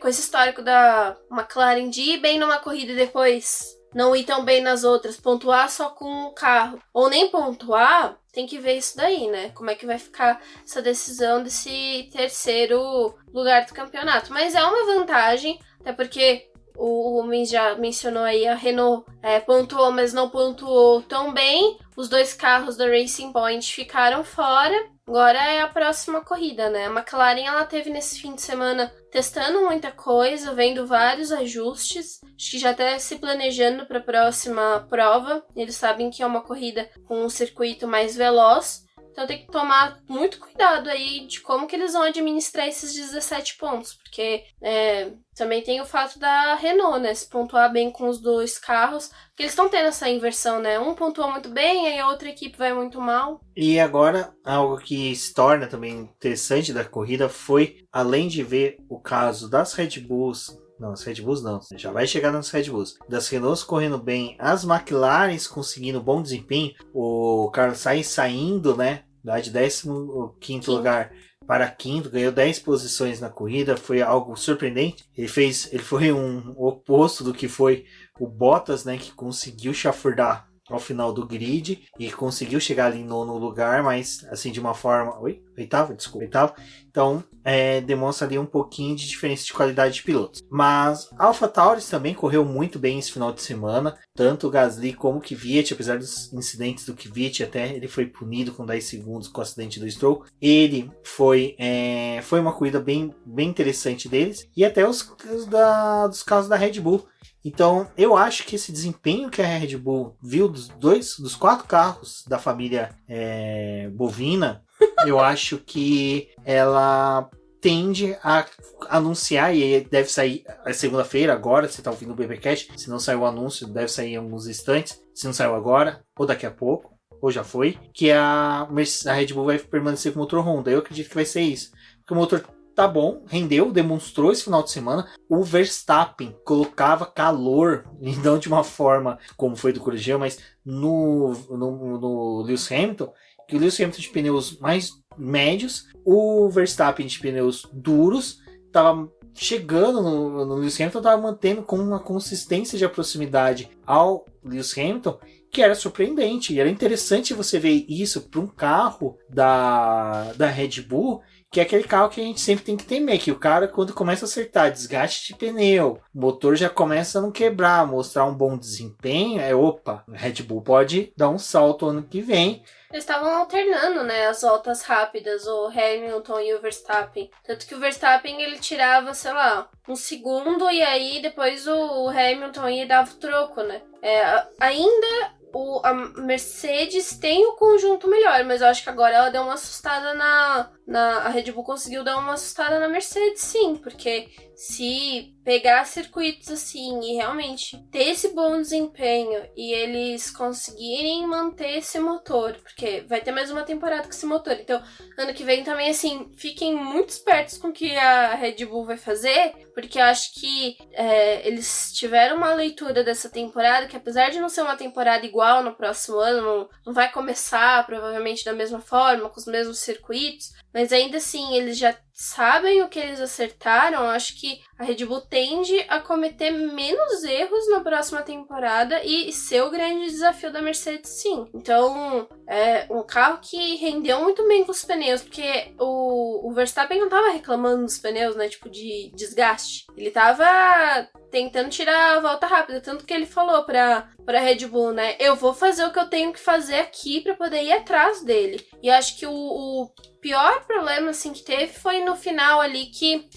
Speaker 2: com esse histórico da McLaren de ir bem numa corrida e depois não ir tão bem nas outras, pontuar só com o carro, ou nem pontuar, tem que ver isso daí, né? Como é que vai ficar essa decisão desse terceiro lugar do campeonato. Mas é uma vantagem, até porque o Rubens já mencionou aí, a Renault pontuou, mas não pontuou tão bem. Os dois carros da Racing Point ficaram fora. agora é a próxima corrida, né? A McLaren, ela teve nesse fim de semana testando muita coisa, vendo vários ajustes, acho que já até se planejando para a próxima prova. Eles sabem que é uma corrida com um circuito mais veloz, então tem que tomar muito cuidado aí de como que eles vão administrar esses 17 pontos, porque também tem o fato da Renault, né, se pontuar bem com os dois carros, porque eles estão tendo essa inversão, né, um pontua muito bem, aí a outra equipe vai muito mal.
Speaker 1: E agora, algo que se torna também interessante da corrida foi, além de ver o caso das Red Bulls, não, as Red Bulls não, já vai chegar nas Red Bulls, das Renaults correndo bem, as McLarens conseguindo bom desempenho, o Carlos Sainz saindo, né, de 15º lugar para quinto, ganhou 10 posições na corrida, foi algo surpreendente. Ele foi um oposto do que foi o Bottas, né, que conseguiu chafurdar ao final do grid e conseguiu chegar ali em nono lugar, mas assim de uma forma... Oitavo. Então, demonstra ali um pouquinho de diferença de qualidade de pilotos. Mas a AlphaTauri também correu muito bem esse final de semana, tanto o Gasly como o Kvyat, apesar dos incidentes do Kvyat, até ele foi punido com 10 segundos com o acidente do Stroll. Ele foi uma corrida bem, bem interessante deles, e até dos carros da Red Bull. Então, eu acho que esse desempenho que a Red Bull viu dos 4 carros da família bovina, eu acho que ela tende a anunciar, e deve sair segunda-feira agora, você está ouvindo o BBcast, se não saiu o anúncio, deve sair em alguns instantes, se não saiu agora, ou daqui a pouco, ou já foi, que a Red Bull vai permanecer com o motor Honda. Eu acredito que vai ser isso, porque o motor tá bom, rendeu, demonstrou esse final de semana. O Verstappen colocava calor, e não de uma forma como foi do Corujão, mas no Lewis Hamilton, que o Lewis Hamilton de pneus mais médios, o Verstappen de pneus duros, tava chegando no Lewis Hamilton, tava mantendo com uma consistência de proximidade ao Lewis Hamilton, que era surpreendente. E era interessante você ver isso para um carro da Red Bull, que é aquele carro que a gente sempre tem que temer, que o cara, quando começa a acertar desgaste de pneu, o motor já começa a não quebrar, mostrar um bom desempenho, opa, a Red Bull pode dar um salto ano que vem.
Speaker 2: Eles estavam alternando, né, as voltas rápidas, o Hamilton e o Verstappen. Tanto que o Verstappen, ele tirava, sei lá, um segundo, e aí depois o Hamilton ia e dava o troco, né. Ainda a Mercedes tem o conjunto melhor, mas eu acho que agora ela deu uma assustada a Red Bull conseguiu dar uma assustada na Mercedes, sim, porque se pegar circuitos assim e realmente ter esse bom desempenho e eles conseguirem manter esse motor, porque vai ter mais uma temporada com esse motor, então ano que vem também, assim, fiquem muito espertos com o que a Red Bull vai fazer, porque eu acho que eles tiveram uma leitura dessa temporada que, apesar de não ser uma temporada igual no próximo ano, não vai começar provavelmente da mesma forma, com os mesmos circuitos, mas ainda assim eles já sabem o que eles acertaram. Eu acho que a Red Bull tende a cometer menos erros na próxima temporada e ser o grande desafio da Mercedes, sim. Então, é um carro que rendeu muito bem com os pneus, porque o Verstappen não tava reclamando dos pneus, né, tipo, de desgaste. Ele tava tentando tirar a volta rápida, tanto que ele falou pra Red Bull, né, eu vou fazer o que eu tenho que fazer aqui pra poder ir atrás dele. E eu acho que o pior problema, assim, que teve foi no final ali, que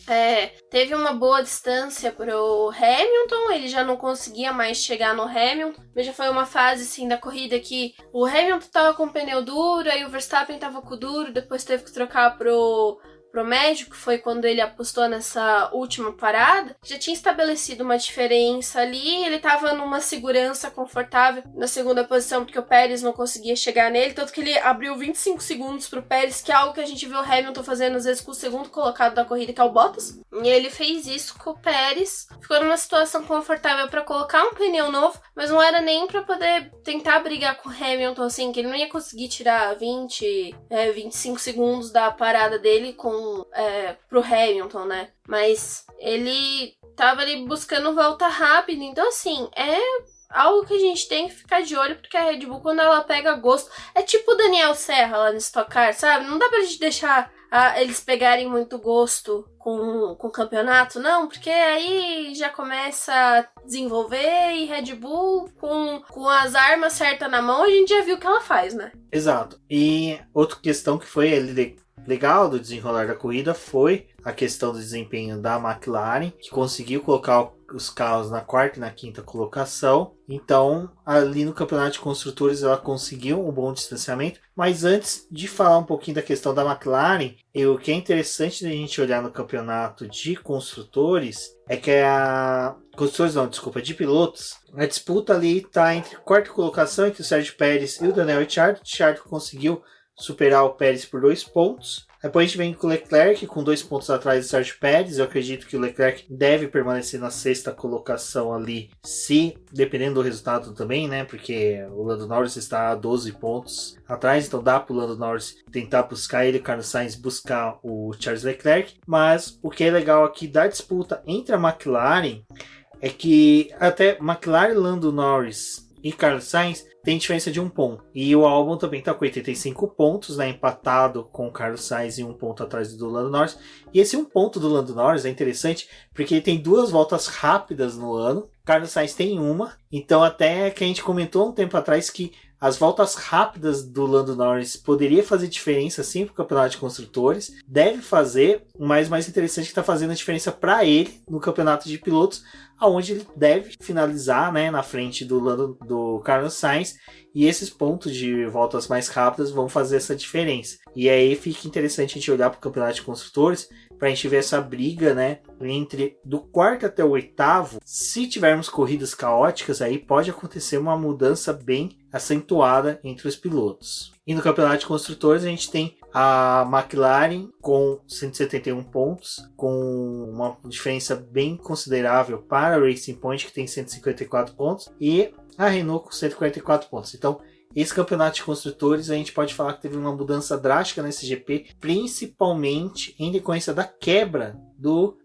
Speaker 2: teve uma boa distância pro Hamilton, ele já não conseguia mais chegar no Hamilton, mas já foi uma fase, assim, da corrida que o Hamilton tava com o pneu duro, aí o Verstappen tava com o duro, depois teve que trocar pro médico, foi quando ele apostou nessa última parada, já tinha estabelecido uma diferença ali, ele tava numa segurança confortável na segunda posição, porque o Pérez não conseguia chegar nele, tanto que ele abriu 25 segundos pro Pérez, que é algo que a gente viu o Hamilton fazendo às vezes com o segundo colocado da corrida, que é o Bottas, e ele fez isso com o Pérez, ficou numa situação confortável para colocar um pneu novo, mas não era nem para poder tentar brigar com o Hamilton, assim, que ele não ia conseguir tirar 25 segundos da parada dele pro Hamilton, né? Mas ele tava ali buscando volta rápida, então assim, algo que a gente tem que ficar de olho, porque a Red Bull, quando ela pega gosto, é tipo o Daniel Serra lá no Stock Car, sabe? Não dá pra gente deixar eles pegarem muito gosto com o campeonato, não, porque aí já começa a desenvolver e Red Bull com as armas certas na mão, a gente já viu o que ela faz, né?
Speaker 1: Exato. E outra questão que foi legal do desenrolar da corrida foi a questão do desempenho da McLaren, que conseguiu colocar os carros na quarta e na quinta colocação. Então, ali no campeonato de construtores, ela conseguiu um bom distanciamento. Mas antes de falar um pouquinho da questão da McLaren, o que é interessante da gente olhar no campeonato de construtores é que de pilotos, a disputa ali está entre quarta colocação entre o Sérgio Pérez e o Daniel Ricciardo. O Ricciardo conseguiu superar o Pérez por 2 pontos. Depois a gente vem com o Leclerc, com 2 pontos atrás do Sérgio Pérez. Eu acredito que o Leclerc deve permanecer na sexta colocação ali, se dependendo do resultado também, né? Porque o Lando Norris está a 12 pontos atrás, então dá para o Lando Norris tentar buscar ele, o Carlos Sainz buscar o Charles Leclerc. Mas o que é legal aqui da disputa entre a McLaren é que até McLaren, Lando Norris e Carlos Sainz tem diferença de 1 ponto. E o Albon também está com 85 pontos, né, empatado com o Carlos Sainz e 1 ponto atrás do Lando Norris. E esse 1 ponto do Lando Norris é interessante porque ele tem 2 voltas rápidas no ano. O Carlos Sainz tem uma. Então até que a gente comentou um tempo atrás que as voltas rápidas do Lando Norris poderia fazer diferença sim para o campeonato de construtores. Deve fazer, mas mais interessante é que está fazendo a diferença para ele no campeonato de pilotos, aonde ele deve finalizar, né, na frente do Carlos Sainz, e esses pontos de voltas mais rápidas vão fazer essa diferença. E aí fica interessante a gente olhar para o campeonato de construtores para a gente ver essa briga, né, entre do quarto até o oitavo. Se tivermos corridas caóticas, aí pode acontecer uma mudança bem acentuada entre os pilotos. E no campeonato de construtores a gente tem a McLaren com 171 pontos, com uma diferença bem considerável para a Racing Point, que tem 154 pontos, e a Renault com 144 pontos. Então, esse campeonato de construtores a gente pode falar que teve uma mudança drástica nesse GP, principalmente em decorrência da quebra do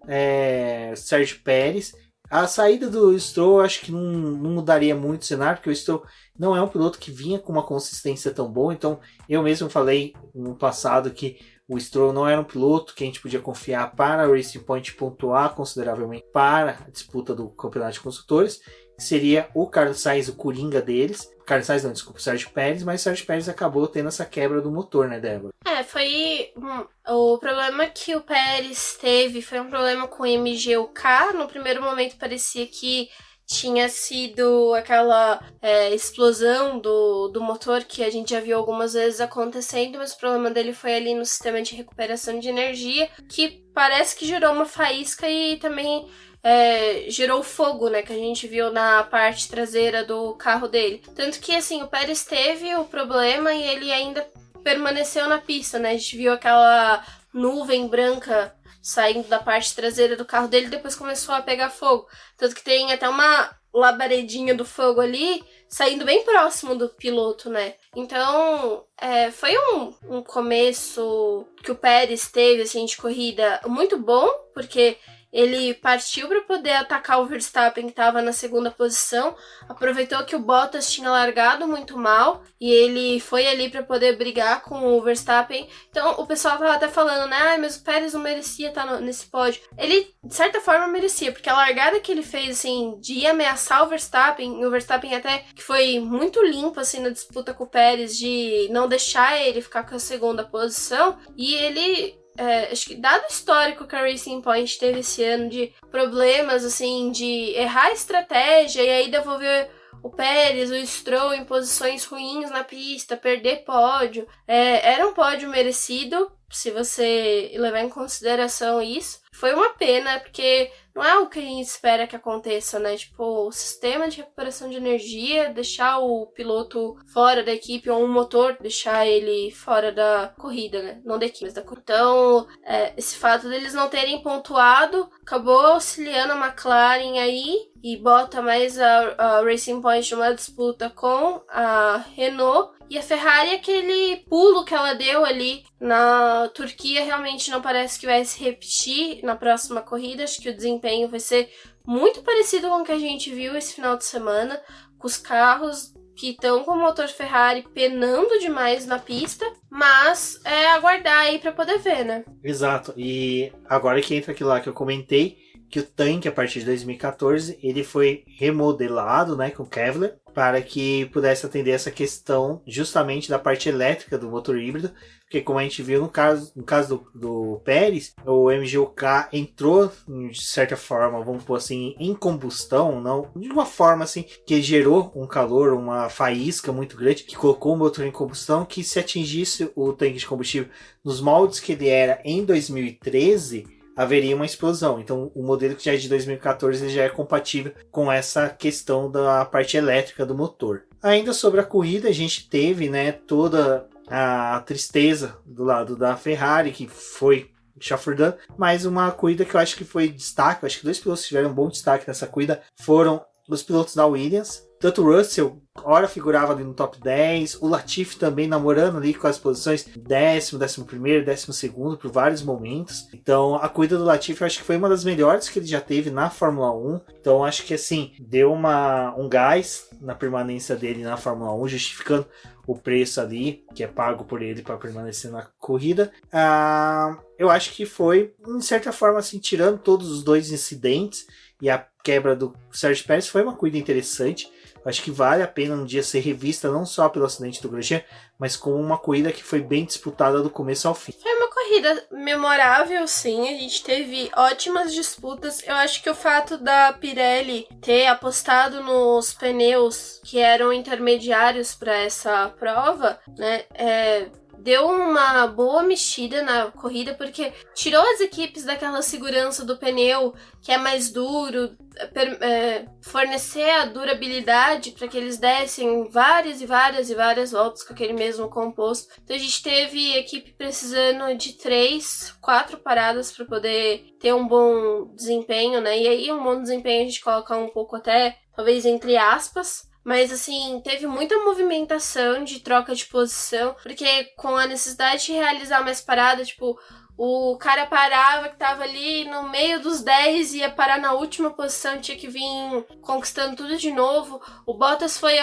Speaker 1: Sérgio Pérez. A saída do Stroll acho que não mudaria muito o cenário, porque o Stroll não é um piloto que vinha com uma consistência tão boa. Então eu mesmo falei no passado que o Stroll não era um piloto que a gente podia confiar para a Racing Point pontuar consideravelmente para a disputa do campeonato de construtores. Seria o Carlos Sainz, o coringa deles. Carlos Sainz não, desculpa, o Sérgio Pérez, mas o Sérgio Pérez acabou tendo essa quebra do motor, né, Débora?
Speaker 2: Foi o problema que o Pérez teve, foi um problema com o MGUK. No primeiro momento parecia que tinha sido aquela explosão do motor que a gente já viu algumas vezes acontecendo, mas o problema dele foi ali no sistema de recuperação de energia, que parece que gerou uma faísca e também gerou fogo, né, que a gente viu na parte traseira do carro dele. Tanto que, assim, o Pérez teve o problema e ele ainda permaneceu na pista, né, a gente viu aquela nuvem branca saindo da parte traseira do carro dele e depois começou a pegar fogo. Tanto que tem até uma labaredinha do fogo ali, saindo bem próximo do piloto, né. Então, foi um começo que o Pérez teve, assim, de corrida muito bom, porque ele partiu para poder atacar o Verstappen, que estava na segunda posição, aproveitou que o Bottas tinha largado muito mal e ele foi ali para poder brigar com o Verstappen. Então o pessoal estava até falando, né, mas o Pérez não merecia estar nesse pódio. Ele, de certa forma, merecia, porque a largada que ele fez, assim, de ameaçar o Verstappen, e o Verstappen até que foi muito limpo, assim, na disputa com o Pérez, de não deixar ele ficar com a segunda posição, e ele... acho que dado o histórico que a Racing Point teve esse ano de problemas, assim, de errar a estratégia e aí devolver o Pérez, o Stroll em posições ruins na pista, perder pódio, era um pódio merecido, se você levar em consideração isso. Foi uma pena, porque não é o que a gente espera que aconteça, né? Tipo, o sistema de recuperação de energia, deixar o piloto fora da equipe, ou um motor, deixar ele fora da corrida, né? Não da equipe, mas da corrida. Então, esse fato deles não terem pontuado acabou auxiliando a McLaren aí e bota mais a Racing Point numa disputa com a Renault. E a Ferrari, aquele pulo que ela deu ali na Turquia, realmente não parece que vai se repetir na próxima corrida. Acho que o desempenho vai ser muito parecido com o que a gente viu esse final de semana, os carros que estão com o motor Ferrari penando demais na pista, mas é aguardar aí para poder ver, né?
Speaker 1: Exato, e agora que entra aquilo lá que eu comentei, que o tanque, a partir de 2014, ele foi remodelado, né, com Kevlar, para que pudesse atender essa questão justamente da parte elétrica do motor híbrido, porque como a gente viu no caso do Pérez, o MGUK entrou, de certa forma, vamos pôr assim, em combustão, não de uma forma assim, que gerou um calor, uma faísca muito grande, que colocou o motor em combustão, que se atingisse o tanque de combustível nos moldes que ele era em 2013, haveria uma explosão. Então, o modelo que já é de 2014 ele já é compatível com essa questão da parte elétrica do motor. Ainda sobre a corrida, a gente teve, né, toda a tristeza do lado da Ferrari, que foi chafurdando, mas uma corrida que eu acho que foi destaque, eu acho que 2 pilotos tiveram um bom destaque nessa corrida, foram os pilotos da Williams. Tanto o Russell, ora figurava ali no top 10, o Latifi também namorando ali com as posições 10º, 11º, 12º por vários momentos. Então a corrida do Latifi eu acho que foi uma das melhores que ele já teve na Fórmula 1. Então acho que assim, deu um gás na permanência dele na Fórmula 1, justificando o preço ali que é pago por ele para permanecer na corrida. Eu acho que foi, de certa forma, assim, tirando todos os 2 incidentes e a quebra do Sérgio Pérez, foi uma corrida interessante. Acho que vale a pena um dia ser revista, não só pelo acidente do Grosjean, mas como uma corrida que foi bem disputada do começo ao fim.
Speaker 2: Foi uma corrida memorável, sim. A gente teve ótimas disputas. Eu acho que o fato da Pirelli ter apostado nos pneus que eram intermediários para essa prova, né, deu uma boa mexida na corrida, porque tirou as equipes daquela segurança do pneu que é mais duro, fornecer a durabilidade para que eles dessem várias e várias e várias voltas com aquele mesmo composto. Então a gente teve equipe precisando de 3, 4 paradas para poder ter um bom desempenho, né? E aí um bom desempenho a gente coloca um pouco até, talvez entre aspas. Mas, assim, teve muita movimentação de troca de posição, porque com a necessidade de realizar mais paradas, tipo, o cara parava que tava ali no meio dos 10, ia parar na última posição, tinha que vir conquistando tudo de novo. O Bottas foi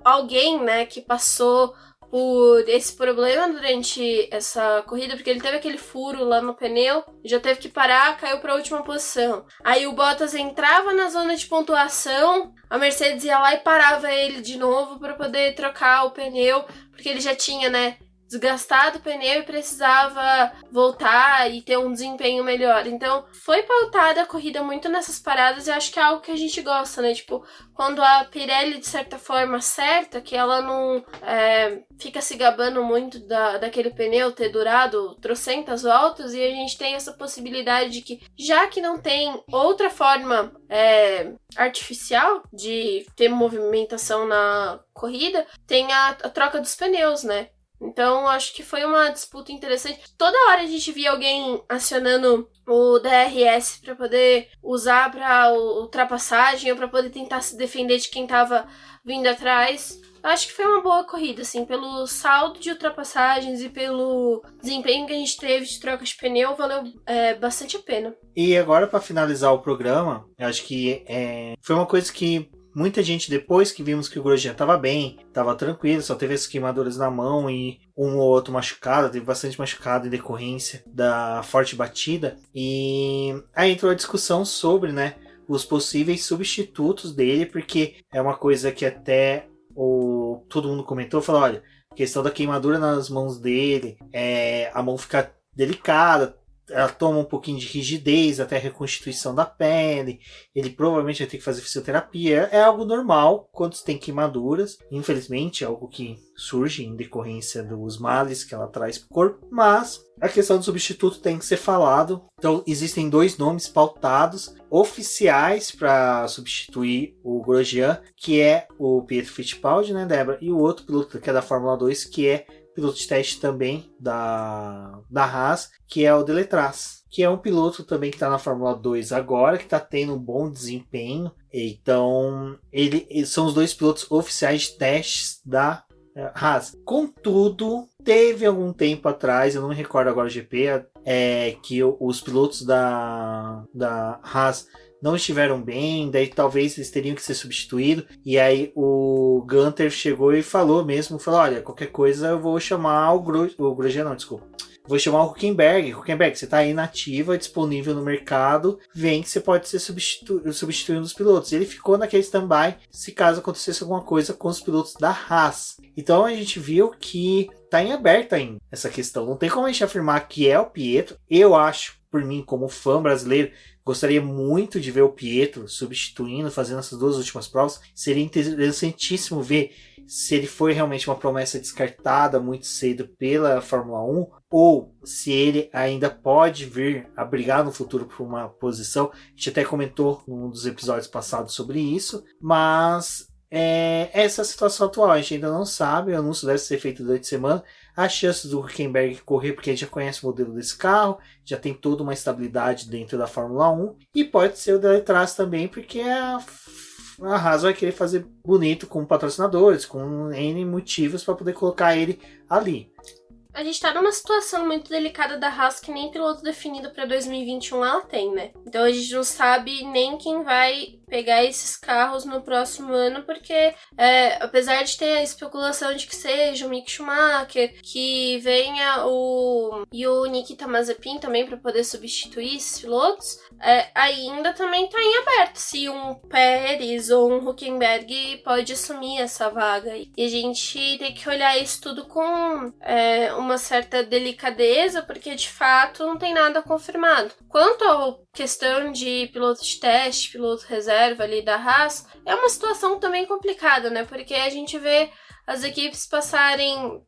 Speaker 2: alguém, né, que passou por esse problema durante essa corrida, porque ele teve aquele furo lá no pneu, já teve que parar, caiu para a última posição. Aí o Bottas entrava na zona de pontuação, a Mercedes ia lá e parava ele de novo para poder trocar o pneu, porque ele já tinha, né, desgastado o pneu e precisava voltar e ter um desempenho melhor. Então, foi pautada a corrida muito nessas paradas e acho que é algo que a gente gosta, né? Tipo, quando a Pirelli, de certa forma, acerta, que ela não fica se gabando muito daquele pneu ter durado trocentas voltas, e a gente tem essa possibilidade de que, já que não tem outra forma artificial de ter movimentação na corrida, tem a troca dos pneus, né? Então, acho que foi uma disputa interessante. Toda hora a gente via alguém acionando o DRS para poder usar para ultrapassagem ou para poder tentar se defender de quem estava vindo atrás. Acho que foi uma boa corrida, assim, pelo saldo de ultrapassagens e pelo desempenho que a gente teve de troca de pneu, valeu bastante a pena.
Speaker 1: E agora, para finalizar o programa, eu acho que foi uma coisa que muita gente, depois que vimos que o Grosjean estava bem, estava tranquilo, só teve as queimaduras na mão e um ou outro machucado, teve bastante machucado em decorrência da forte batida. E aí entrou a discussão sobre, né, os possíveis substitutos dele, porque é uma coisa que até todo mundo comentou, falou, olha, questão da queimadura nas mãos dele, a mão fica delicada, ela toma um pouquinho de rigidez até a reconstituição da pele, ele provavelmente vai ter que fazer fisioterapia, é algo normal quando tem queimaduras, infelizmente é algo que surge em decorrência dos males que ela traz para o corpo, mas a questão do substituto tem que ser falado. Então existem 2 nomes pautados oficiais para substituir o Grosjean, que é o Pietro Fittipaldi, né, Débora, e o outro piloto que é da Fórmula 2, que é piloto de teste também da Haas, que é o Deletraz, que é um piloto também que está na Fórmula 2 agora, que está tendo um bom desempenho. Então, eles são os 2 pilotos oficiais de testes da Haas. Contudo, teve algum tempo atrás, eu não me recordo agora o GP, que os pilotos da Haas não estiveram bem, daí talvez eles teriam que ser substituídos. E aí o Gunther chegou e falou, olha, qualquer coisa eu vou chamar o Grosjean, não, desculpa. Vou chamar o Hülkenberg. Hülkenberg, você tá aí na ativa, disponível no mercado. Vem que você pode ser substituindo os pilotos. E ele ficou naquele stand-by se caso acontecesse alguma coisa com os pilotos da Haas. Então a gente viu que tá em aberto ainda essa questão. Não tem como a gente afirmar que é o Pietro. Eu acho, por mim, como fã brasileiro, gostaria muito de ver o Pietro substituindo, fazendo essas duas últimas provas. Seria interessantíssimo ver se ele foi realmente uma promessa descartada muito cedo pela Fórmula 1 ou se ele ainda pode vir a brigar no futuro por uma posição. A gente até comentou num dos episódios passados sobre isso, mas essa é a situação atual. A gente ainda não sabe, o anúncio deve ser feito durante a semana. As chances do Hülkenberg correr, porque a gente já conhece o modelo desse carro, já tem toda uma estabilidade dentro da Fórmula 1, e pode ser o Deletraz também, porque a Haas vai querer fazer bonito com patrocinadores, com N motivos para poder colocar ele ali.
Speaker 2: A gente tá numa situação muito delicada da Haas que nem piloto definido pra 2021 ela tem, né? Então a gente não sabe nem quem vai pegar esses carros no próximo ano, porque apesar de ter a especulação de que seja o Mick Schumacher, que venha o Nikita Mazepin também para poder substituir esses pilotos, ainda também tá em aberto se um Pérez ou um Hülkenberg pode assumir essa vaga. E a gente tem que olhar isso tudo com uma certa delicadeza, porque de fato não tem nada confirmado. Quanto à questão de piloto de teste, piloto reserva ali da Haas, é uma situação também complicada, né? Porque a gente vê as equipes passarem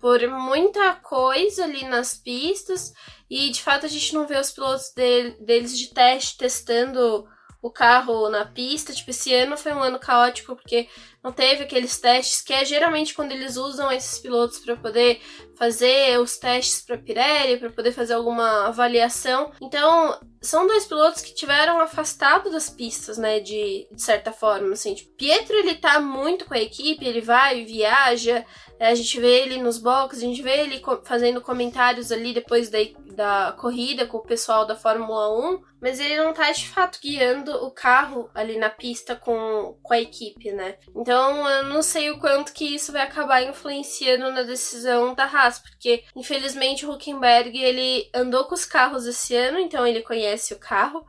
Speaker 2: por muita coisa ali nas pistas e de fato a gente não vê os pilotos deles de teste testando o carro na pista. Tipo, esse ano foi um ano caótico porque não teve aqueles testes que é geralmente quando eles usam esses pilotos para poder fazer os testes para Pirelli, para poder fazer alguma avaliação. Então, são dois pilotos que tiveram afastado das pistas, né, de certa forma, assim. Tipo, Pietro, ele tá muito com a equipe, ele vai, viaja, a gente vê ele nos boxes, a gente vê ele fazendo comentários ali depois da corrida com o pessoal da Fórmula 1, mas ele não tá de fato guiando o carro ali na pista com a equipe, né? Então eu não sei o quanto que isso vai acabar influenciando na decisão da Haas, porque infelizmente o Hülkenberg, ele andou com os carros esse ano, então ele conhece o carro,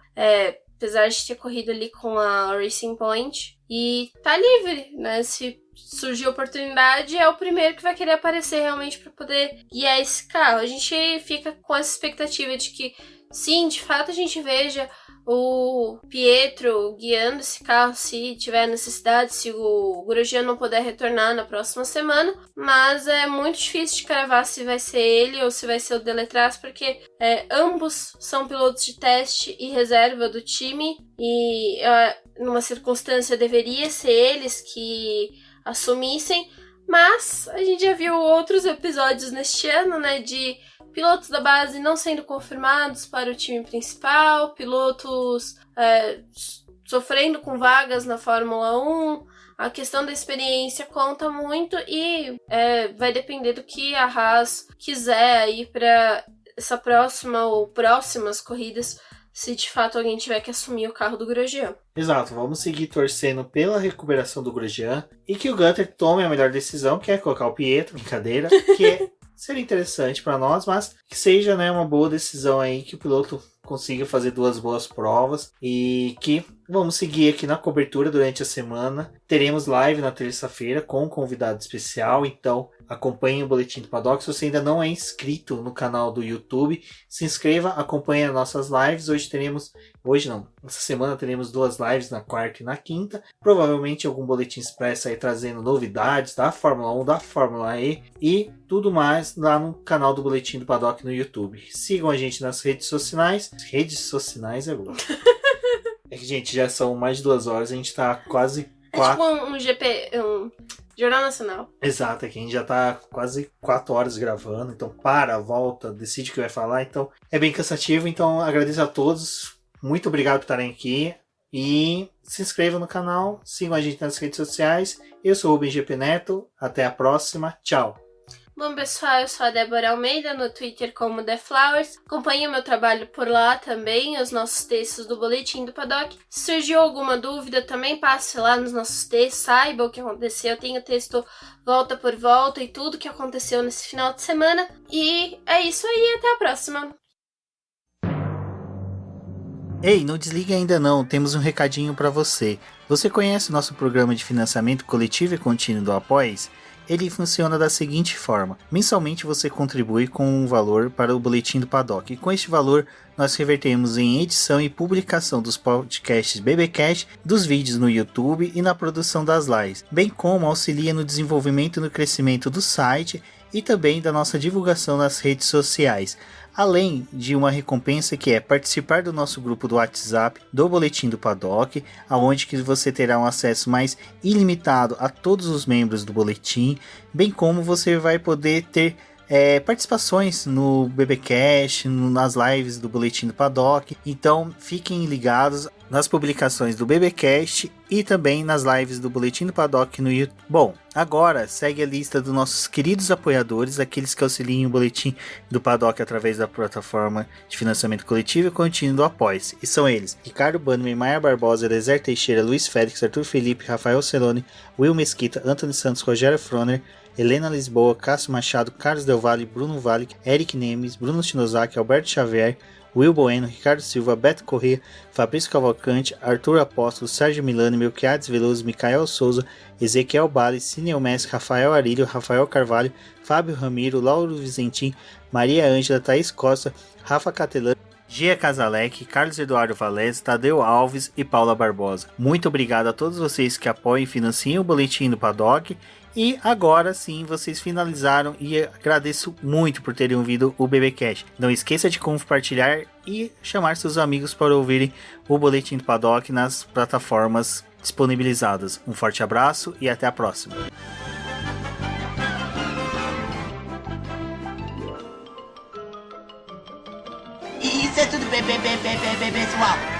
Speaker 2: apesar de ter corrido ali com a Racing Point, e tá livre, né? Se surgir oportunidade, é o primeiro que vai querer aparecer realmente para poder guiar esse carro. A gente fica com essa expectativa de que, sim, de fato a gente veja o Pietro guiando esse carro se tiver necessidade, se o Grosjean não puder retornar na próxima semana, mas é muito difícil de cravar se vai ser ele ou se vai ser o Deletraz, porque ambos são pilotos de teste e reserva do time e numa circunstância deveria ser eles que assumissem, mas a gente já viu outros episódios neste ano, né, de pilotos da base não sendo confirmados para o time principal, pilotos sofrendo com vagas na Fórmula 1. A questão da experiência conta muito e vai depender do que a Haas quiser aí para essa próxima ou próximas corridas, se de fato alguém tiver que assumir o carro do Grosjean.
Speaker 1: Exato, vamos seguir torcendo pela recuperação do Grosjean e que o Gunther tome a melhor decisão, que é colocar o Pietro, brincadeira, que seria interessante para nós, mas que seja, né, uma boa decisão aí, que o piloto consiga fazer 2 boas provas e que vamos seguir aqui na cobertura durante a semana. Teremos live na terça-feira com um convidado especial, então acompanhe o Boletim do Paddock. Se você ainda não é inscrito no canal do YouTube, se inscreva, acompanhe as nossas lives. Essa semana teremos 2 lives, na quarta e na quinta. Provavelmente algum boletim expresso aí trazendo novidades da Fórmula 1, da Fórmula E e tudo mais lá no canal do Boletim do Paddock no YouTube. Sigam a gente nas redes sociais. Redes sociais é bom. É que, gente, já são mais de 2 horas, a gente tá quase...
Speaker 2: tipo um GP, um Jornal Nacional.
Speaker 1: Exato, aqui a gente já tá quase 4 horas gravando, então volta, decide o que vai falar, então é bem cansativo, então agradeço a todos, muito obrigado por estarem aqui e se inscrevam no canal, sigam a gente nas redes sociais. Eu sou o Rubem GP Neto, até a próxima, tchau!
Speaker 2: Bom, pessoal, eu sou a Débora Almeida, no Twitter como The Flowers. Acompanhe o meu trabalho por lá também, os nossos textos do Boletim do Paddock. Se surgiu alguma dúvida, também passe lá nos nossos textos, saiba o que aconteceu. Tem o texto volta por volta e tudo que aconteceu nesse final de semana. E é isso aí, até a próxima!
Speaker 1: Ei, não desligue ainda não, temos um recadinho para você. Você conhece o nosso programa de financiamento coletivo e contínuo do Apoia-se? Ele funciona da seguinte forma: mensalmente você contribui com um valor para o Boletim do Paddock, e com este valor nós revertemos em edição e publicação dos podcasts BBcast, dos vídeos no YouTube e na produção das lives, bem como auxilia no desenvolvimento e no crescimento do site e também da nossa divulgação nas redes sociais. Além de uma recompensa que é participar do nosso grupo do WhatsApp do Boletim do Paddock, onde que você terá um acesso mais ilimitado a todos os membros do Boletim, bem como você vai poder ter participações no BBcast, nas lives do Boletim do Paddock. Então fiquem ligados nas publicações do BBcast e também nas lives do Boletim do Paddock no YouTube. Bom, agora segue a lista dos nossos queridos apoiadores, aqueles que auxiliam o Boletim do Paddock através da plataforma de financiamento coletivo e contínuo do Apoia-se. E são eles: Ricardo Bannerman, Maia Barbosa, Elezer Teixeira, Luiz Félix, Arthur Felipe, Rafael Celone, Will Mesquita, Antônio Santos, Rogério Froner, Helena Lisboa, Cássio Machado, Carlos Del Valle, Bruno Vale, Eric Nemes, Bruno Shinozaki, Alberto Xavier, Will Bueno, Ricardo Silva, Beto Corrêa, Fabrício Cavalcante, Arthur Apóstolo, Sérgio Milano, Melquiades Veloso, Micael Souza, Ezequiel Bale, Cineu Messi, Rafael Arilho, Rafael Carvalho, Fábio Ramiro, Lauro Vizentim, Maria Ângela, Thaís Costa, Rafa Catelan, Gia Casalec, Carlos Eduardo Valese, Tadeu Alves e Paula Barbosa. Muito obrigado a todos vocês que apoiam e financiam o Boletim do Paddock. E agora sim, vocês finalizaram e agradeço muito por terem ouvido o BBcast. Não esqueça de compartilhar e chamar seus amigos para ouvirem o Boletim do Paddock nas plataformas disponibilizadas. Um forte abraço e até a próxima.
Speaker 3: Isso é tudo, pessoal.